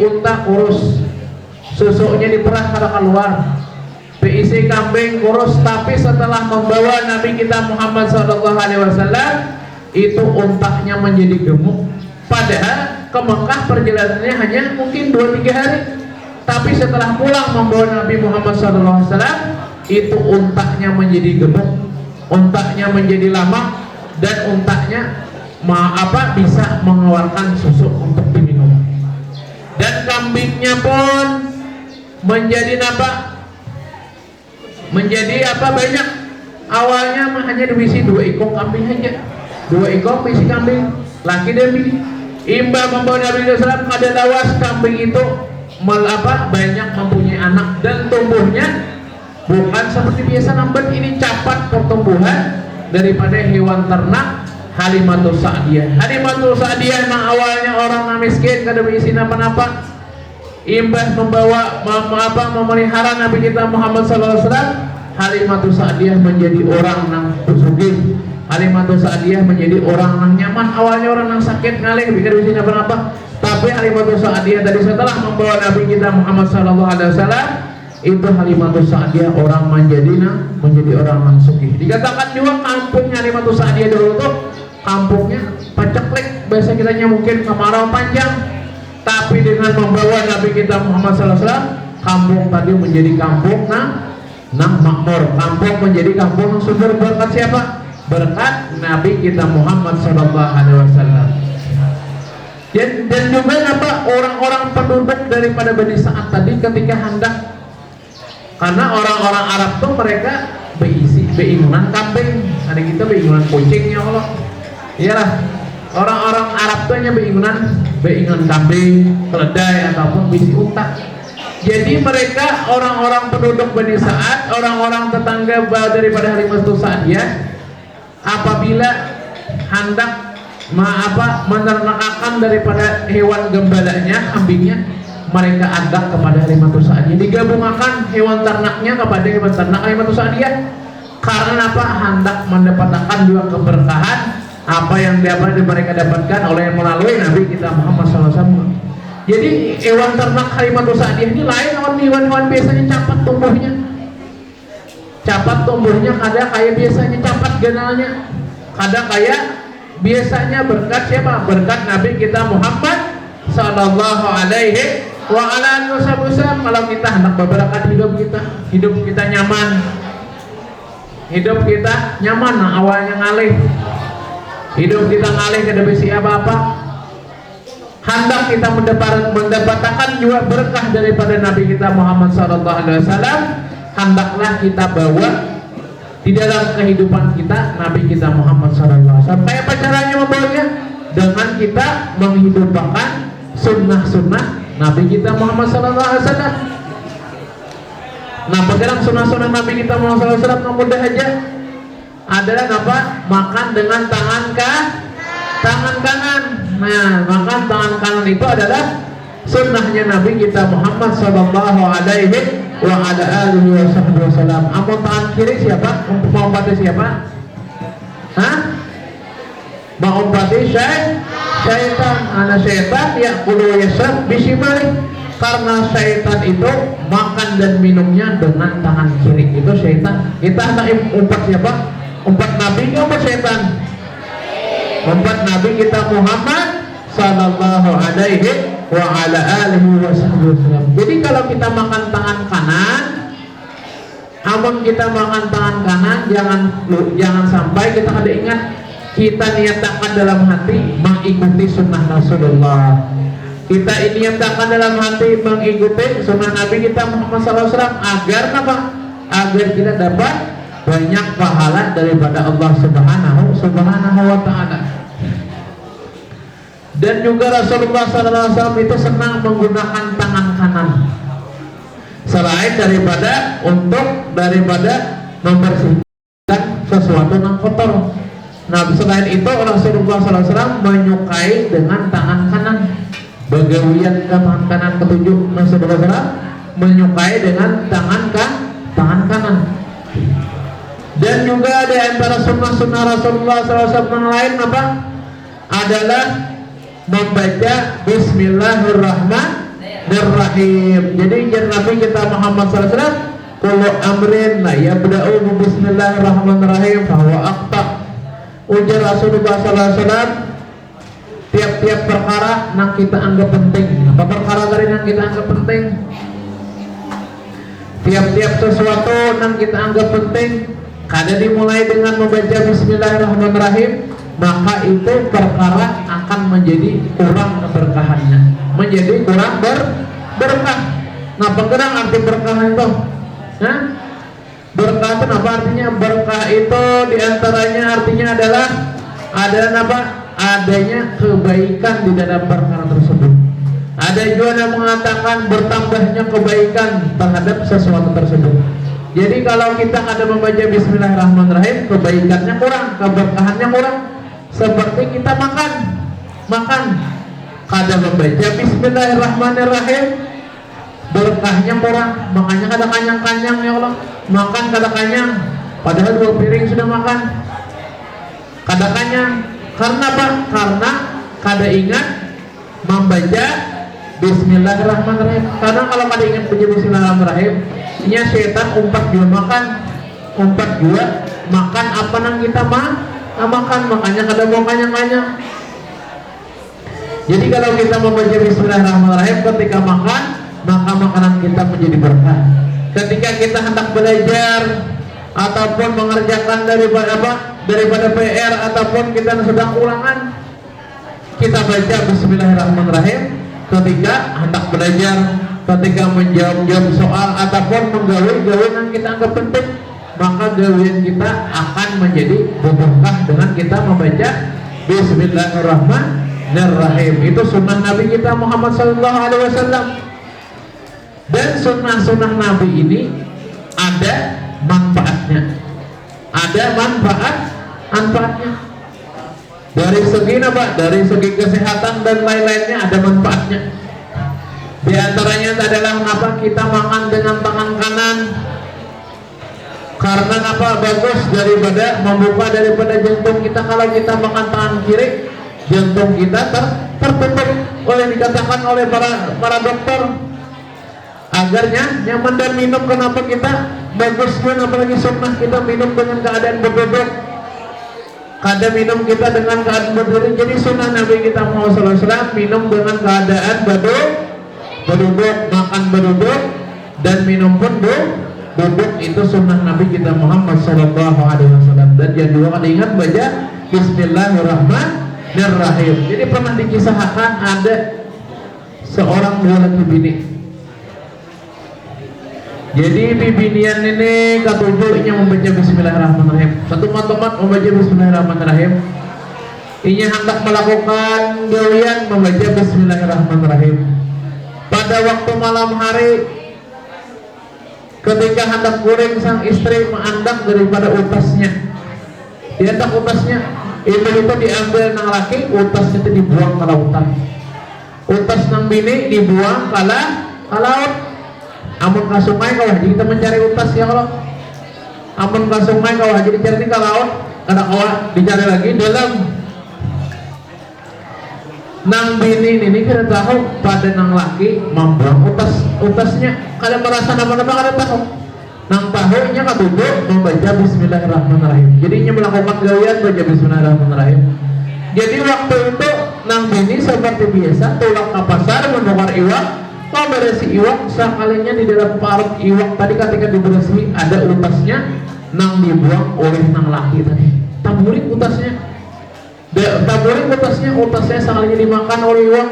Speaker 1: unta kurus, susunya diperah kada keluar, BIC kambing kurus. Tapi setelah membawa Nabi kita Muhammad SAW, itu untanya menjadi gemuk. Padahal ke Mekah perjalanannya hanya mungkin 2-3 hari, tapi setelah pulang membawa Nabi Muhammad SAW, itu untanya menjadi gemuk, untanya menjadi lama, dan untanya bisa mengeluarkan susu untuk diminum. Dan kambingnya pun menjadi banyak. Awalnya hanya diisi 2 ekor kambing aja, 2 ekor isi kambing laki dan bini. Imbah membawa Nabi SAW ada lawas, kambing itu banyak mempunyai anak dan tumbuhnya bukan seperti biasa lambat, ini cepat pertumbuhan daripada hewan ternak Halimatus Sa'diyah. Halimatus Sa'diyah yang awalnya orang miskin kada berisi napa-napa, imbah membawa memelihara Nabi kita Muhammad SAW, Halimatus Sa'diyah menjadi orang yang sugih. Halimatus Sa'diyah menjadi orang yang nyaman. Awalnya orang yang sakit ngalih bikin di sini apa-apa, tapi Halimatus Sa'diyah tadi setelah membawa Nabi kita Muhammad SAW, itu Halimatus Sa'diyah orang menjadi orang yang sugih. Dikatakan juga kampungnya Halimatus Sa'diyah dulu tuh kampungnya paceklik, bahasa kitanya mungkin kemarau panjang. Tapi dengan membawa Nabi kita Muhammad SAW, kampung tadi menjadi kampung nang makmur. Kampung menjadi kampung yang sumber berkat siapa? Berkat Nabi kita Muhammad SAW. Dan juga orang-orang penduduk daripada Bani Sa'ad tadi ketika hendak, karena orang-orang Arab tuh mereka beingunan kambing, ada kita beingunan kucing, ya Allah. Iyalah, orang-orang Arab tuh hanya beingunan kambing, keledai ataupun bisi unta. Jadi mereka orang-orang penduduk Bani Sa'ad, orang-orang tetangga daripada Halimatus Sa'diyah, apabila hendak menernakan daripada hewan gembalanya, kambingnya, mereka adak kepada Halimatus Sa'diyah, digabungkan hewan ternaknya kepada hewan ternak Halimatus Sa'diyah. Karena hendak mendapatkan juga keberkahan apa yang mereka dapatkan melalui Nabi kita Muhammad SAW. Jadi hewan ternak Halimatus Sa'diyah ini lain dengan hewan-hewan biasanya cepat tumbuhnya, kada kayak biasanya cepat ganalnya, kada kayak biasanya. Berkat siapa? Berkat Nabi kita Muhammad sallallahu alaihi wa ala alihi wasallam. Kalau kita hendak berberkat hidup kita nyaman, nah awalnya ngalih, hidup kita ngalih kada bisi apa-apa. Hendak kita mendapatkan juga berkah daripada Nabi kita Muhammad SAW, hendaklah kita bawa di dalam kehidupan kita Nabi kita Muhammad SAW. Kayak apa caranya membawanya? Dengan kita menghidupkan sunnah-sunnah Nabi kita Muhammad SAW. Nah, bergerak sunnah-sunnah Nabi kita Muhammad SAW yang mudah aja adalah makan dengan tangan kanan. Nah, makan tangan kanan itu adalah sunnahnya Nabi kita Muhammad sallallahu alaihi wa ala alihi wasallam. Amun tangan kiri siapa? Mau pada siapa? Maumpati syaitan. Ana syaitan ya kulu yasab bisimali. Karena syaitan itu makan dan minumnya dengan tangan kiri. Itu syaitan. Kita hendak umpat siapa? Umpat Nabi apa syaitan? Umpat Nabi kita Muhammad sallallahu alaihi wa ala alihi wasallam. Jadi kalau kita makan tangan kanan, amun kita makan tangan kanan, jangan sampai kita ada ingat, kita niatakan dalam hati mengikuti sunnah Rasulullah. Kita ini niatakan dalam hati mengikuti sunnah Nabi kita Muhammad SAW agar apa? Agar kita dapat banyak pahala daripada Allah Subhanahu wa Ta'ala. Dan juga Rasulullah SAW itu senang menggunakan tangan kanan. Selain daripada membersihkan sesuatu yang kotor. Nah, selain itu Rasulullah SAW menyukai dengan tangan kanan. Begawian ke tangan kanan ketujuh Rasulullah SAW menyukai dengan tangan kanan. Dan juga di antara sunnah-sunnah Rasulullah SAW yang lain apa? Adalah membaca Bismillahirrahmanirrahim. Jadi Nabi kita Muhammad SAW kullu amrin la yabda'u Bismillahirrahmanirrahim fahuwa aqta. Ujar Rasulullah SAW, tiap-tiap perkara yang kita anggap penting. Apa perkara dari yang kita anggap penting? Tiap-tiap sesuatu yang kita anggap penting, kada dimulai dengan membaca Bismillahirrahmanirrahim, maka itu perkara akan menjadi kurang keberkahannya, menjadi kurang berkah. Nah, pengerang arti berkah itu, nah, berkah itu apa artinya? Berkah itu diantaranya artinya adalah apa? Adanya kebaikan di dalam perkara tersebut. Ada juga yang mengatakan bertambahnya kebaikan terhadap sesuatu tersebut. Jadi kalau kita ada membaca Bismillahirrahmanirrahim, kebaikannya kurang, keberkahannya kurang. Seperti kita makan, kada membaca Bismillahirrahmanirrahim, berkahnya kurang. Makanya kada kanyang-kanyang ya Allah, makan kada kanyang, padahal 2 piring sudah makan, kada kanyang. Karena apa? Karena kada ingat membaca Bismillahirrahmanirrahim. Karena kalau kada ingat membaca Bismillahirrahmanirrahim, nya setan umpat juga makan apa nang kita makan, makanya kada mau kanyang-kanyang. Jadi kalau kita membaca Bismillahirrahmanirrahim ketika makan, maka makanan kita menjadi berkah. Ketika kita hendak belajar ataupun mengerjakan daripada PR ataupun kita sedang ulangan, kita baca Bismillahirrahmanirrahim ketika hendak belajar, ketika menjawab soal ataupun menggawe yang kita anggap penting, maka gawean kita akan menjadi berkah dengan kita membaca Bismillahirrahmanirrahim. Itu sunnah Nabi kita Muhammad SAW. Dan sunnah-sunnah Nabi ini ada manfaatnya. Dari segi apa? Dari segi kesehatan dan lain-lainnya ada manfaatnya. Di antaranya adalah apa? Kita makan dengan tangan kanan. Karena apa? Bagus daripada membuka daripada jantung kita. Kalau kita makan tangan kiri, jantung kita tertutup. Oleh dikatakan oleh para dokter, agarnya nyaman dan minum. Kenapa kita bagus pun apalagi sunnah kita minum dengan keadaan berduduk, kada minum kita dengan keadaan berdiri. Jadi sunnah Nabi kita Muhammad SAW minum dengan keadaan berduduk, makan berduduk, dan minum pun duduk. Itu sunnah Nabi kita Muhammad SAW. Dan yang dua kali ingat baca Bismillahirrahmanirrahim. Jadi pernah dikisahkan ada seorang dua laki bini. Jadi bibinian ini ketujuhnya membaca Bismillahirrahmanirrahim. Satu matomat membaca Bismillahirrahmanirrahim. Inya hendak melakukan gawian membaca Bismillahirrahmanirrahim. Pada waktu malam hari, ketika hendak goreng, sang istri mengandak daripada utasnya. Dia hendak utasnya, itu diambil nang laki, utasnya itu dibuang ke lautan. Utas nang bini dibuang ke laut. Amun ke sungai kawah jadi kita mencari utas ya Allah. Amun ke sungai kawah jadi cari ke laut, kada kawah dicari lagi dalam nang bini ini kita tahu pada nang laki membuang utasnya. Kalian merasa nama-nama kalian tahu. Nang tahunya katutup membaca Bismillahirrahmanirrahim. Jadinya melakukan gawian baca Bismillahirrahmanirrahim. Jadi waktu itu nang bini seperti biasa tulak ke pasar menukar iwak, mau beresi iwak, sekalinya di dalam parut iwak tadi ketika diberesi ada utasnya, nang dibuang oleh nang laki tadi. Taburik utasnya, utasnya sekalinya dimakan oleh iwak.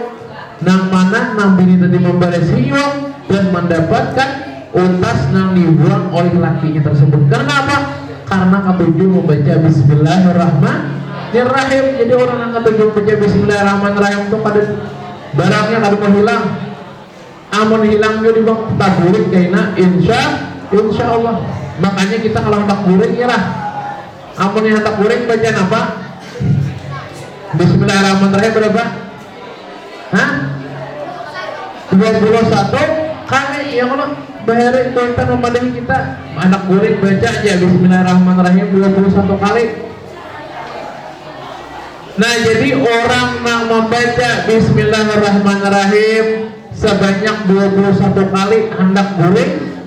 Speaker 1: Nang mana nang bini tadi memberesi iwak dan mendapatkan utas nang dibuang oleh lakinya tersebut. Karena apa? Karena ketujuh membaca Bismillahirrahmanirrahim. Jadi orang yang ketujuh membaca Bismillahirrahmanirrahim itu pada barangnya kada mau hilang. Amun hilang juga dibang taburik kayaknya insya Allah. Makanya kita kalau hendak buring ya lah. Amun yang hendak buring baca apa? Bismillahirrahmanirrahim berapa? Hah? 21 kali ya Allah. Bayarin kita memadai kita anak buring baca aja Bismillahirrahmanirrahim 21 kali. Nah jadi orang yang membaca Bismillahirrahmanirrahim sebanyak 21 kali hendak buring,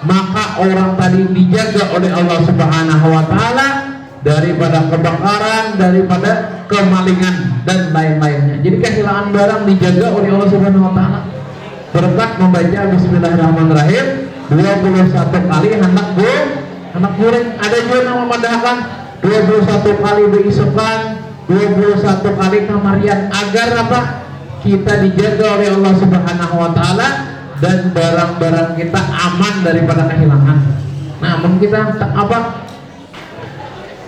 Speaker 1: maka orang tadi dijaga oleh Allah Subhanahu wa taala daripada kebakaran, daripada kemalingan dan lain-lainnya. Jadi kehilangan barang dijaga oleh Allah Subhanahu wa taala berkat membaca Bismillahirrahmanirrahim 21 kali hendak buring. Ada juga yang memadahkan 21 kali beisukan, 21 kali kamarian, agar apa? Kita dijaga oleh Allah Subhanahu wa taala dan barang-barang kita aman daripada kehilangan. Namun kita apa?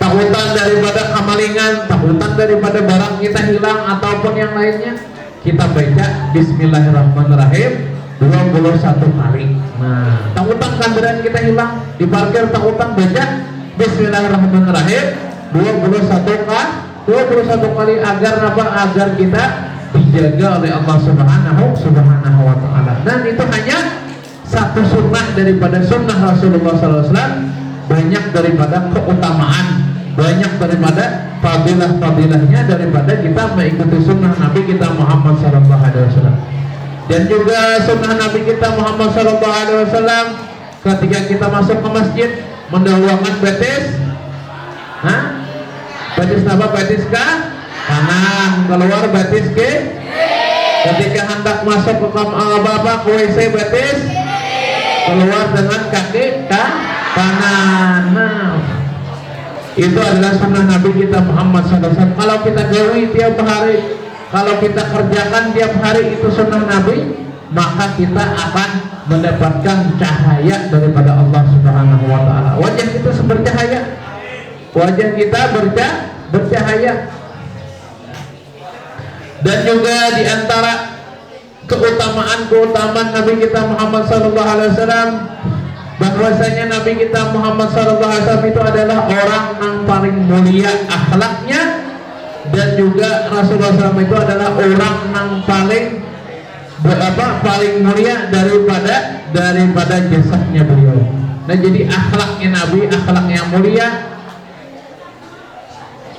Speaker 1: Takutan daripada kemalingan, takutan daripada barang kita hilang ataupun yang lainnya, kita baca Bismillahirrahmanirrahim 21 kali. Nah, takutan kendaraan kita hilang di parkir, takutan baca Bismillahirrahmanirrahim 21 kali agar apa? Agar kita dijaga oleh Allah Subhanahu wa taala. Dan itu hanya satu sunnah daripada sunnah Rasulullah SAW. Banyak daripada keutamaan, banyak daripada fadilah-fadilahnya daripada kita mengikuti sunnah Nabi kita Muhammad SAW. Dan juga sunnah Nabi kita Muhammad SAW ketika kita masuk ke masjid mendahulukan betis. Betis apa? Betis kah? Kanan, keluar betis ke. Ketika hendak masuk ke bapak ke WC betis, keluar dengan kaki kanan. Nah, itu adalah sunnah Nabi kita Muhammad SAW. Kalau kita gawi tiap hari, kalau kita kerjakan tiap hari itu sunnah Nabi, maka kita akan mendapatkan cahaya daripada Allah Subhanahu wa taala. Wajah kita bercahaya. Wajah kita bercahaya. Dan juga diantara keutamaan Nabi kita Muhammad SAW, bahwasanya Nabi kita Muhammad SAW itu adalah orang yang paling mulia akhlaknya, dan juga Rasulullah SAW itu adalah orang yang paling mulia daripada jasadnya beliau. Nah jadi akhlaknya Nabi akhlak yang mulia,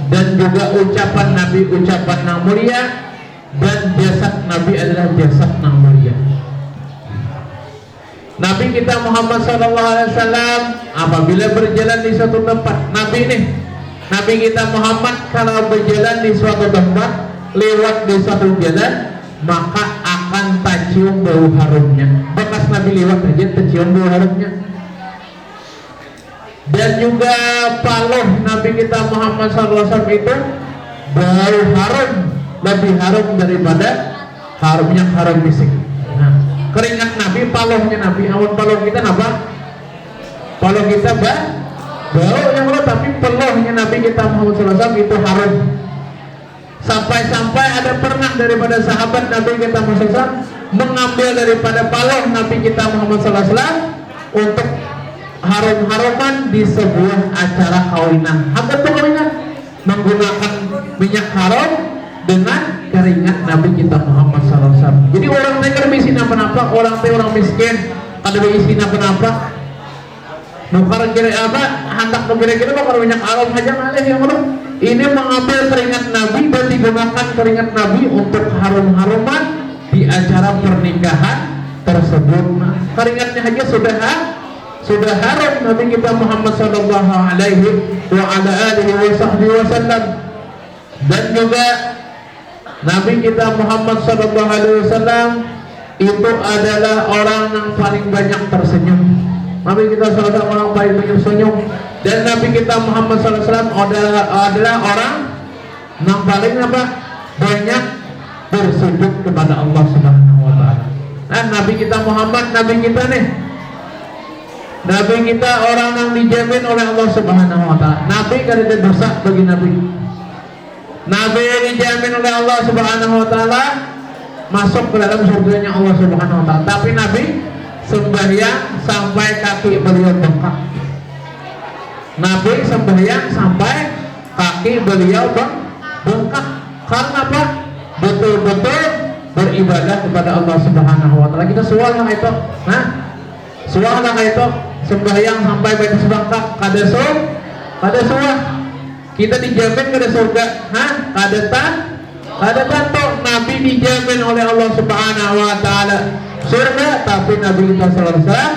Speaker 1: dan juga ucapan Nabi ucapan yang mulia, dan jasad Nabi adalah jasad yang mulia. Nabi kita Muhammad SAW apabila berjalan di suatu tempat, Nabi kita Muhammad kalau berjalan di suatu tempat, lewat di suatu jalan, maka akan tercium bau harumnya. Bekas Nabi lewat aja tercium bau harumnya. Dan juga paloh Nabi kita Muhammad SAW itu bau harum, lebih harum daripada harumnya harum misik. Nah, keringat Nabi, palohnya Nabi, awan paloh kita apa? Paloh kita bau yang lo, tapi pelohnya Nabi kita Muhammad SAW itu harum. Sampai-sampai ada pernah daripada sahabat Nabi kita Muhammad SAW mengambil daripada paloh Nabi kita Muhammad SAW untuk harum-haruman di sebuah acara kawinan. Apa itu kawinan? Menggunakan minyak harum dengan keringat Nabi kita Muhammad SAW. Jadi orang teh kada bisi napa-napa, orang teh orang miskin kada bisi napa-napa. Nukar kira apa? Hendak kira-kira bakal minyak harum aja ngalih yang mana? ini mengambil keringat Nabi dan digunakan keringat Nabi untuk harum-haruman di acara pernikahan tersebut. Nah, keringatnya aja sudah harum Nabi kita Muhammad sallallahu alaihi wa ala alihi wasallam. Dan juga Nabi kita Muhammad sallallahu alaihi wasallam itu adalah orang yang paling banyak tersenyum. Nabi kita sallallahu alaihi orang paling banyak senyum. Dan Nabi kita Muhammad sallallahu alaihi wasallam adalah orang yang paling banyak bersujud kepada Allah Subhanahu wa taala. Dan Nabi kita Muhammad, Nabi kita nih, Nabi kita orang yang dijamin oleh Allah Subhanahu wa taala. Nabi kada ada dosa bagi Nabi. Nabi dijamin oleh Allah Subhanahu wa taala masuk ke dalam surganya Allah Subhanahu wa taala. Tapi Nabi sembahyang sampai kaki beliau bengkak. Nabi sembahyang sampai kaki beliau bengkak. Karena apa? Betul-betul beribadah kepada Allah Subhanahu wa taala. Kita suara itu, nah, suara itu sembahyang sampai baca sebangkak kada suah. Kita dijamin kada surga, kada tanto. Nabi dijamin oleh Allah Subhanahu wa taala surga, tapi Nabi kita sallallahu alaihi wasallam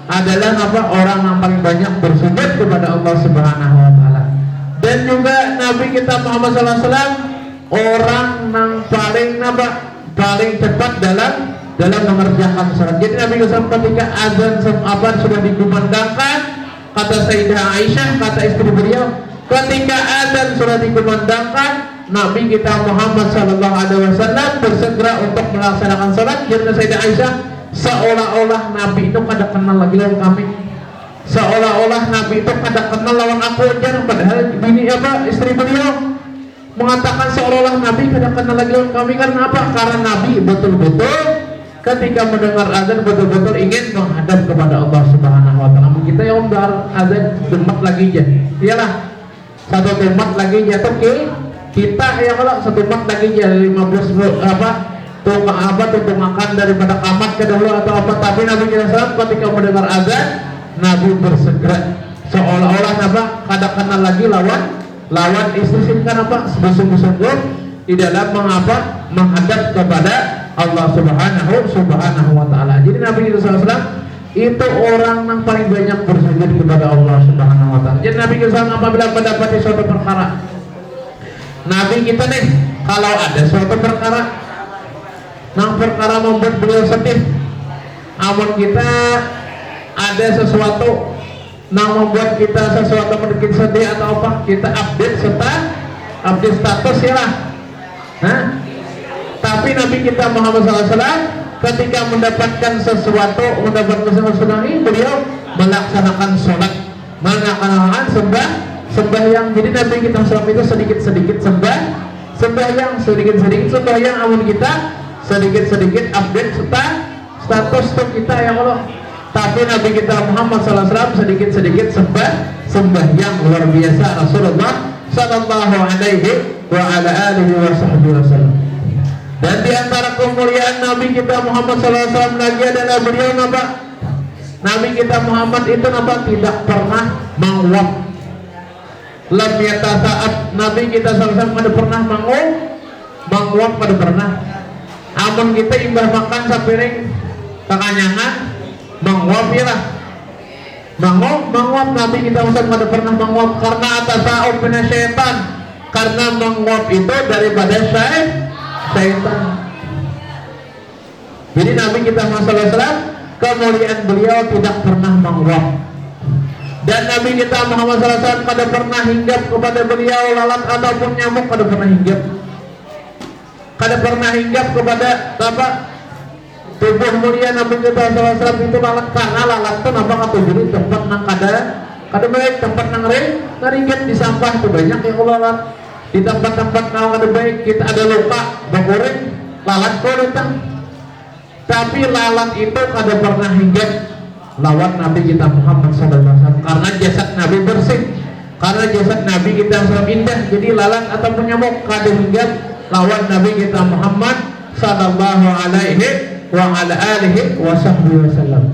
Speaker 1: adalah orang yang paling banyak bersujud kepada Allah Subhanahu wa taala. Dan juga Nabi kita Muhammad sallallahu alaihi wasallam orang yang paling cepat dalam mengerjakan salat. Jadi Nabi SAW ketika azan sudah dikumandangkan, kata Sayyidah Aisyah, kata istri beliau, ketika azan sudah dikumandangkan, Nabi kita Muhammad sallallahu alaihi wasallam bersegera untuk melaksanakan salat. Jadi Sayyidah Aisyah, seolah-olah Nabi itu kada kenal lagi lawan kami, seolah-olah Nabi itu kada kenal lawan aku aja. Padahal bini istri beliau mengatakan seolah-olah Nabi kada kenal lagi lawan kami. Karena apa? Karena Nabi betul-betul ketika mendengar azan betul-betul ingin menghadap kepada Allah Subhanahu wa taala. Kita yang udah azan demat lagi aja, iyalah satu demat lagi aja tuh kita ya kalau satu demat lagi aja 15 tuh makan daripada kamat ke dahulu atau apa. Tapi Nabi SAW ketika mendengar azan, Nabi bersegera seolah-olah kada kenal lagi lawan istri simkan sungguh-sungguh di dalam menghadap kepada Allah Subhanahu wa taala. Jadi Nabi SAW itu orang yang paling banyak bersujud kepada Allah Subhanahu wa taala. Jadi Nabi SAW apabila mendapati suatu perkara, Nabi kita nih kalau ada suatu perkara membuat beliau sedih, amun kita ada sesuatu yang membuat kita sedikit sedih atau apa, kita update status ya lah. Tapi Nabi kita Muhammad SAW ketika mendapatkan sesuatu ini, beliau melaksanakan sholat, melaksanakan sembahyang. Jadi Nabi kita SAW itu sedikit-sedikit sembahyang, amun kita sedikit-sedikit update status tuh kita ya Allah. Tapi Nabi kita Muhammad SAW sedikit-sedikit sembahyang luar biasa Rasulullah sallallahu alaihi wa ala alihi wasallam. Dan di antara kemuliaan Nabi kita Muhammad SAW lagi adalah beliau Nabi kita Muhammad itu tidak pernah menguap. Lam yatasa'ab, Nabi kita SAW kada pernah menguap, kada pernah. Amun kita imbah makan sapiring kekanyangan menguap ya lah. Menguap Nabi kita SAW kada pernah menguap karena atasa'ub mina syaitan. Karena menguap itu daripada syaitan. Jadi Nabi kita Muhammad SAW kemuliaan beliau tidak pernah menguap. Dan Nabi kita Muhammad SAW kada pernah hinggap kepada beliau lalat ataupun nyamuk, kada pernah hinggap. Kada pernah hinggap kepada tubuh mulia Nabi kita SAW itu lalat, karena lalat itu katujuri tempat nang kada baik, tempat nang ringgit di sampah itu banyak yang lalat. Di tempat-tempat nang kada baik kita ada luka bagoreng lalat kok datang. Tapi lalat itu kada pernah hinggap lawan Nabi kita Muhammad SAW karena jasad Nabi bersih, karena jasad Nabi kita SAW indah. Jadi lalat ataupun nyamuk kada hinggap lawan Nabi kita Muhammad sallallahu alaihi wa ala alihi wasallam.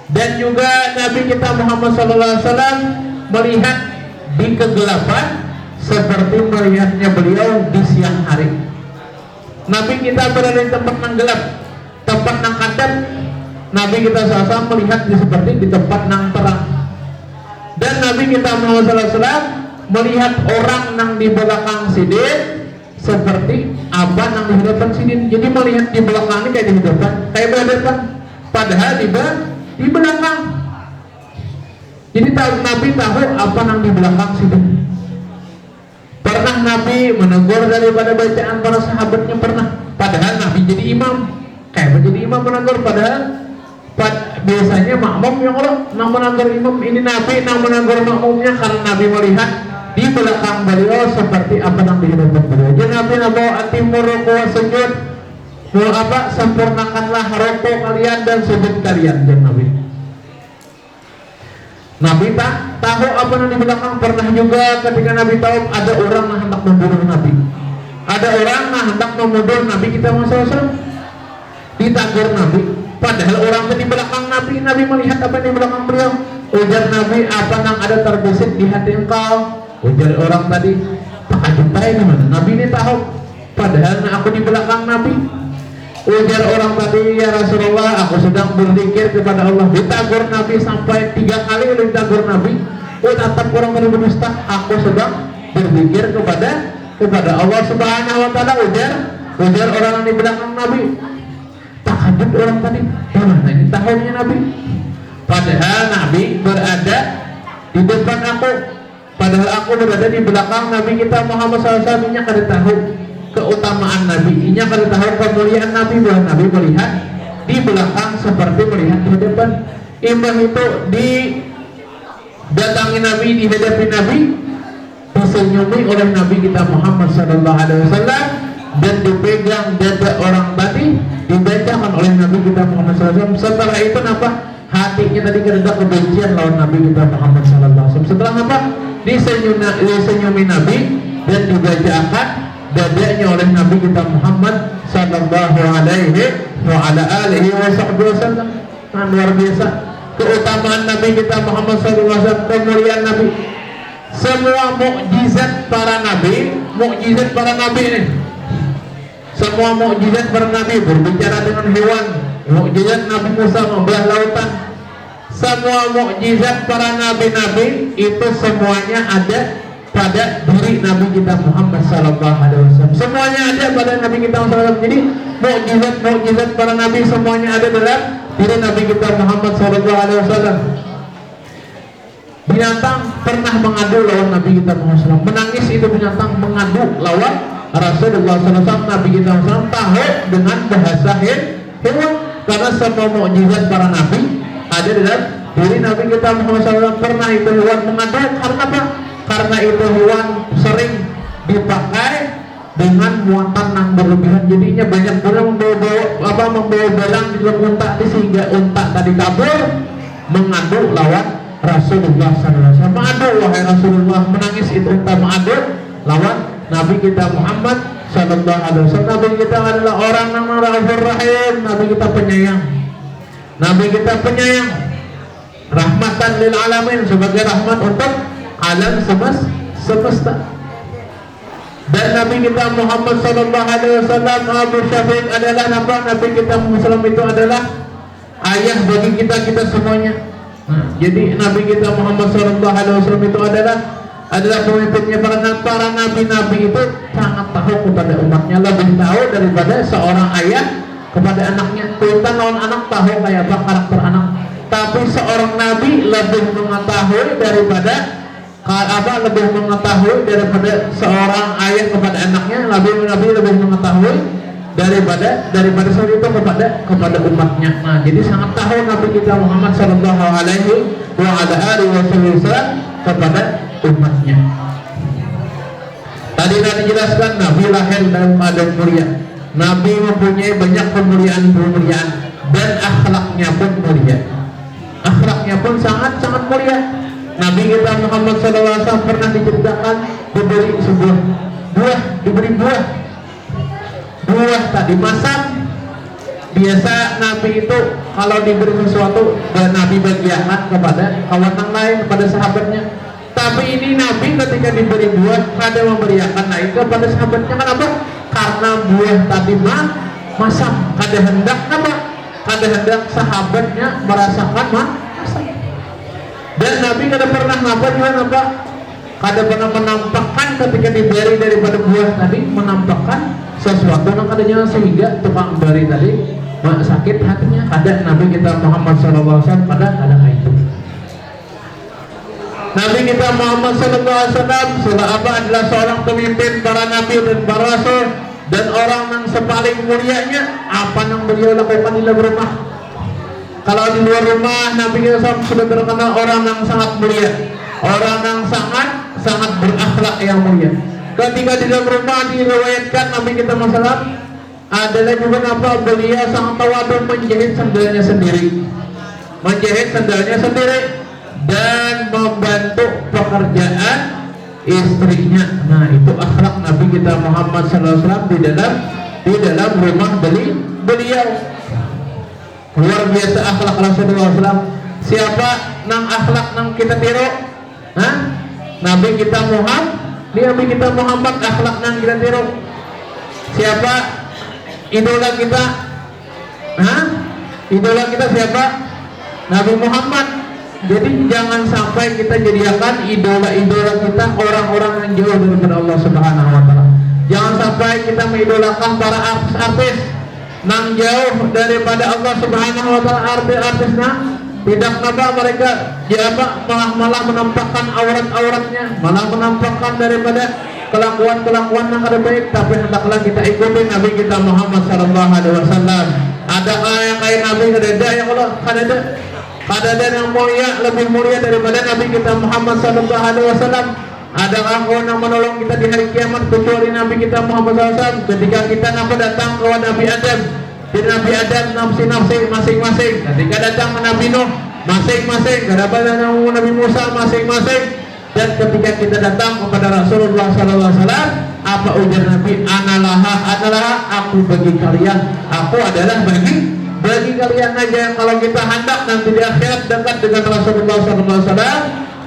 Speaker 1: Dan juga Nabi kita Muhammad sallallahu alaihi wasallam melihat di kegelapan seperti melihatnya beliau di siang hari. Nabi kita berada di tempat yang gelap, tempat yang kadam, Nabi kita SAW melihat seperti di tempat yang terang. Dan Nabi kita Muhammad SAW melihat orang yang di belakang sidin seperti apa yang di hadapan sidin. Jadi melihat di belakang ini kayak di hadapan, kayak berhadapan, padahal di belakang. Jadi Nabi tahu apa yang di belakang sidin. Pernah Nabi menegur daripada bacaan para sahabatnya, pernah. Padahal Nabi jadi imam. Kayak menjadi imam menegur, padahal biasanya makmum yang orang menegur imam. Ini Nabi yang menegur makmumnya karena Nabi melihat di belakang beliau seperti apa yang di hadapan beliau. Jadi Nabi bawa atimur ruku wa sujud, mau apa, sempurnakanlah ruku kalian dan sujud kalian. Dan Nabi tak tahu apa yang di belakang. Pernah juga ketika Nabi tahu ada orang yang hendak membunuh Nabi, ada orang yang hendak membunuh Nabi kita SAW, ditagur Nabi. Padahal orang di belakang Nabi, Nabi melihat apa yang di belakang beliau. Ujar Nabi, apa yang ada terbesit di hati engkau? Ujar orang tadi, pakai jumpai gimana? Nabi ini tahu, padahal aku di belakang Nabi. Ujar orang tadi, ya Rasulullah, aku sedang berzikir kepada Allah. Ditagur Nabi sampai 3 kali ditagur Nabi. Tetap orang tadi berdusta, aku sedang berzikir kepada Allah Subhanahu wa taala. Ujar orang yang di belakang Nabi. Takjub orang tadi, mana ini tahunnya Nabi? Padahal Nabi berada di depan aku, padahal aku berada di belakang Nabi kita Muhammad SAW. Nya kada tahu keutamaan Nabi, inya kada tahu kemuliaan Nabi, bahwa Nabi melihat di belakang seperti melihat di depan. Imam itu didatangi Nabi, dihadapi Nabi, disenyumi oleh Nabi kita Muhammad SAW, dan dipegang dada orang tadi, dibacakan oleh Nabi kita Muhammad SAW. Setelah itu apa? Hatinya tadi kerja kebencian lawan Nabi kita Muhammad SAW. Setelah apa? Disenyumi Nabi dan dibacakan dadanya oleh Nabi kita Muhammad sallallahu alaihi wa ala alihi wasallam. Luar biasa keutamaan Nabi kita Muhammad sallallahu alaihi wasallam, kemuliaan Nabi. Semua mukjizat para nabi ini, semua mukjizat para nabi, berbicara dengan hewan, mukjizat Nabi Musa membelah lautan, semua mukjizat para nabi-nabi itu semuanya ada pada diri Nabi kita Muhammad sallallahu alaihi wasallam. Semuanya ada pada Nabi kita Muhammad. Jadi mukjizat para nabi semuanya ada dalam diri Nabi kita Muhammad sallallahu alaihi wasallam. Binatang pernah mengadu lawan Nabi kita Muhammad SAW. Menangis itu binatang mengadu lawan Rasulullah SAW. Nabi kita Muhammad SAW tahu dengan bahasa hewan, karena semua mukjizat para nabi ada dalam diri Nabi kita Muhammad SAW. Pernah itu hewan mengadu karena apa? Karena itu hewan sering dipakai dengan muatan yang berlebihan. Jadinya banyak orang membawa barang di dalam unta, sehingga unta tadi kabur mengadu lawan Rasulullah SAW. Mengadu, wahai Rasulullah, menangis itu unta mengadu lawan Nabi kita Muhammad sallallahu alaihi wasallam. Nabi kita adalah orang yang Rahman Rahim. Nabi kita penyayang. Nabi kita penyayang, rahmatan lil alamin, sebagai rahmat untuk alam semesta. Dan Nabi kita Muhammad sallallahu alaihi wasallam Abu Syafiq adalah apa? Nabi kita Muhammad itu adalah ayah bagi kita semuanya. Jadi Nabi kita Muhammad sallallahu alaihi wasallam itu adalah pemimpinnya para nabi-nabi. Itu sangat tahu kepada umatnya, lebih tahu daripada seorang ayah kepada anaknya. Kita non anak tahu kayak apa karakter anak, tapi seorang nabi lebih mengetahui daripada seorang ayah kepada anaknya. Nabi lebih mengetahui daripada seorang itu kepada umatnya. Nah, jadi sangat tahu Nabi kita Muhammad sallallahu alaihi wa ala alihi wasallam kepada umatnya. Tadi dijelaskan Nabi lahir dalam keadaan mulia. Nabi mempunyai banyak kemuliaan dan akhlaknya pun mulia. Akhlaknya pun sangat mulia. Nabi kita Muhammad SAW pernah diceritakan diberi buah tadi masak. Biasa Nabi itu kalau diberi sesuatu dan Nabi bagikan kepada kawan yang lain, kepada sahabatnya. Tapi ini Nabi ketika diberi buah kada memberiakan lain kepada sahabatnya. Kenapa? Karena buah tadi masak, kada hendak apa? Kada hendak sahabatnya merasakan masak. Dan Nabi kada pernah apa? Kada pernah menampakkan ketika diberi daripada buah tadi, menampakkan sesuatu yang kadanya sehingga tukang beri tadi sakit hatinya. Kada Nabi kita Muhammad SAW kada itu. Nabi kita Muhammad SAW sudah apa adalah seorang pemimpin para nabi dan para rasul dan orang yang sepaling mulianya. Apa yang beliau lakukan di dalam rumah? Kalau di luar rumah Nabi kita sudah terkenal orang yang sangat mulia, orang yang sangat berakhlak yang mulia. Ketika di dalam rumah diriwayatkan Nabi kita SAW adalah juga apa? Beliau sangat tawadu menjahit sandalnya sendiri, dan membantu pekerjaan istrinya. Nah, itu akhlak Nabi kita Muhammad SAW di dalam rumah beliau. Luar biasa akhlak Rasulullah SAW. Siapa nang akhlak nang kita tiru? Nabi kita Muhammad akhlak nang kita tiru. Siapa idola kita? Idola kita siapa? Nabi Muhammad. Jadi jangan sampai kita jadikan idola-idola kita orang-orang yang jauh daripada Allah Subhanahu wa taala. Jangan sampai kita mengidolakan para artis nang jauh daripada Allah Subhanahu wa taala. Artis-artisnya tidak mereka malah menampakkan aurat-auratnya, malah menampakkan daripada kelakuan-kelakuan yang kada baik. Tapi hendaklah kita ikuti Nabi kita Muhammad sallallahu alaihi wasallam. Adakah yang kayak Nabi kada ya Allah? Kada ada yang mulia lebih mulia daripada Nabi kita Muhammad sallallahu alaihi wasallam. Adakah orang yang menolong kita di hari kiamat kecuali Nabi kita Muhammad SAW? Ketika kita datang ke Nabi Adam, di Nabi Adam nafsi masing-masing. Ketika datang ke Nabi Nuh masing-masing. Kepada Nabi Musa masing-masing. Dan ketika kita datang kepada Rasulullah sallallahu alaihi wasallam, apa ujar Nabi? Analaha, aku bagi kalian. Aku adalah bagi kalian aja. Kalau kita hendak nanti di akhirat dekat dengan Rasulullah SAW,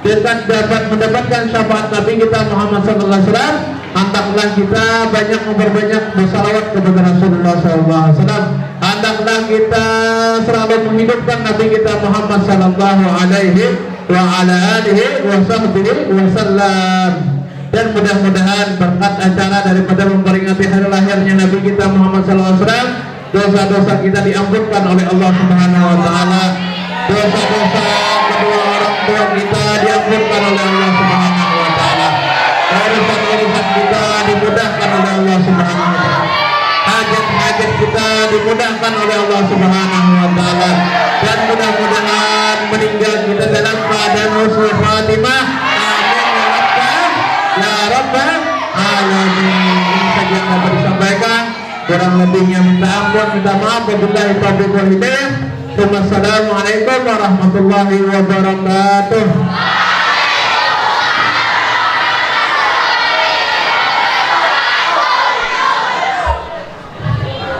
Speaker 1: dekat dapat mendapatkan syafaat Nabi kita Muhammad SAW, hendaklah kita memperbanyak bersalawat kepada Rasulullah SAW. Hendaklah kita selalu menghidupkan Nabi kita Muhammad Sallallahu Alaihi Wasallam. Dan mudah-mudahan berkat acara daripada memperingati hari lahirnya Nabi kita Muhammad SAW, dosa-dosa kita diampunkan oleh Allah Subhanahu wa taala. Dosa-dosa kedua orang tua kita diampunkan oleh Allah Subhanahu wa taala. Urusan-urusan kita dimudahkan oleh Allah Subhanahu wa taala. Hajat-hajat kita dimudahkan oleh Allah Subhanahu wa taala. Dan mudah-mudahan meninggal kita dalam keadaan husnul khatimah. Amin ya rabbal alamin. Ini saja yang dapat disampaikan. Kurang lebihnya minta ampun, minta maaf. Wabillahi taufiq wal hidayah. Wassalamualaikum warahmatullahi wabarakatuh.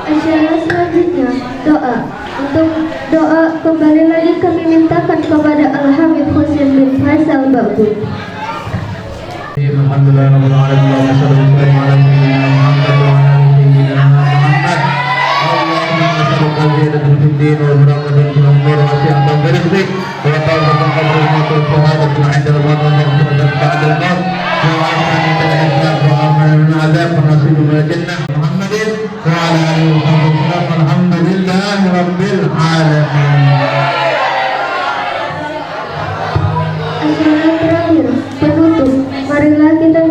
Speaker 3: Acara selanjutnya doa. Untuk doa kembali lagi kami mintakan kepada Al-Habib Husain bin Faisal Ba'bud.
Speaker 1: Alhamdulillah rabbil alamin. Wassalatu wassalamu ala sayyidina Muhammad wa ala sayyidina Muhammad. Allahumma salli ala sayyidina wa barakatuh fil umur wa si'atan fi rizqi wa tawfiqan qabla shahadatin 'inda al-maut wa maghfiratan ba'da al-maut wa afani bil hijab wa aman min 'adzab wa nasibun bil jannah Muhammadin wa ala alihi wa sahbihi. Alhamdulillahi rabbil alamin.
Speaker 3: Acara terakhir penutup. Marilah kita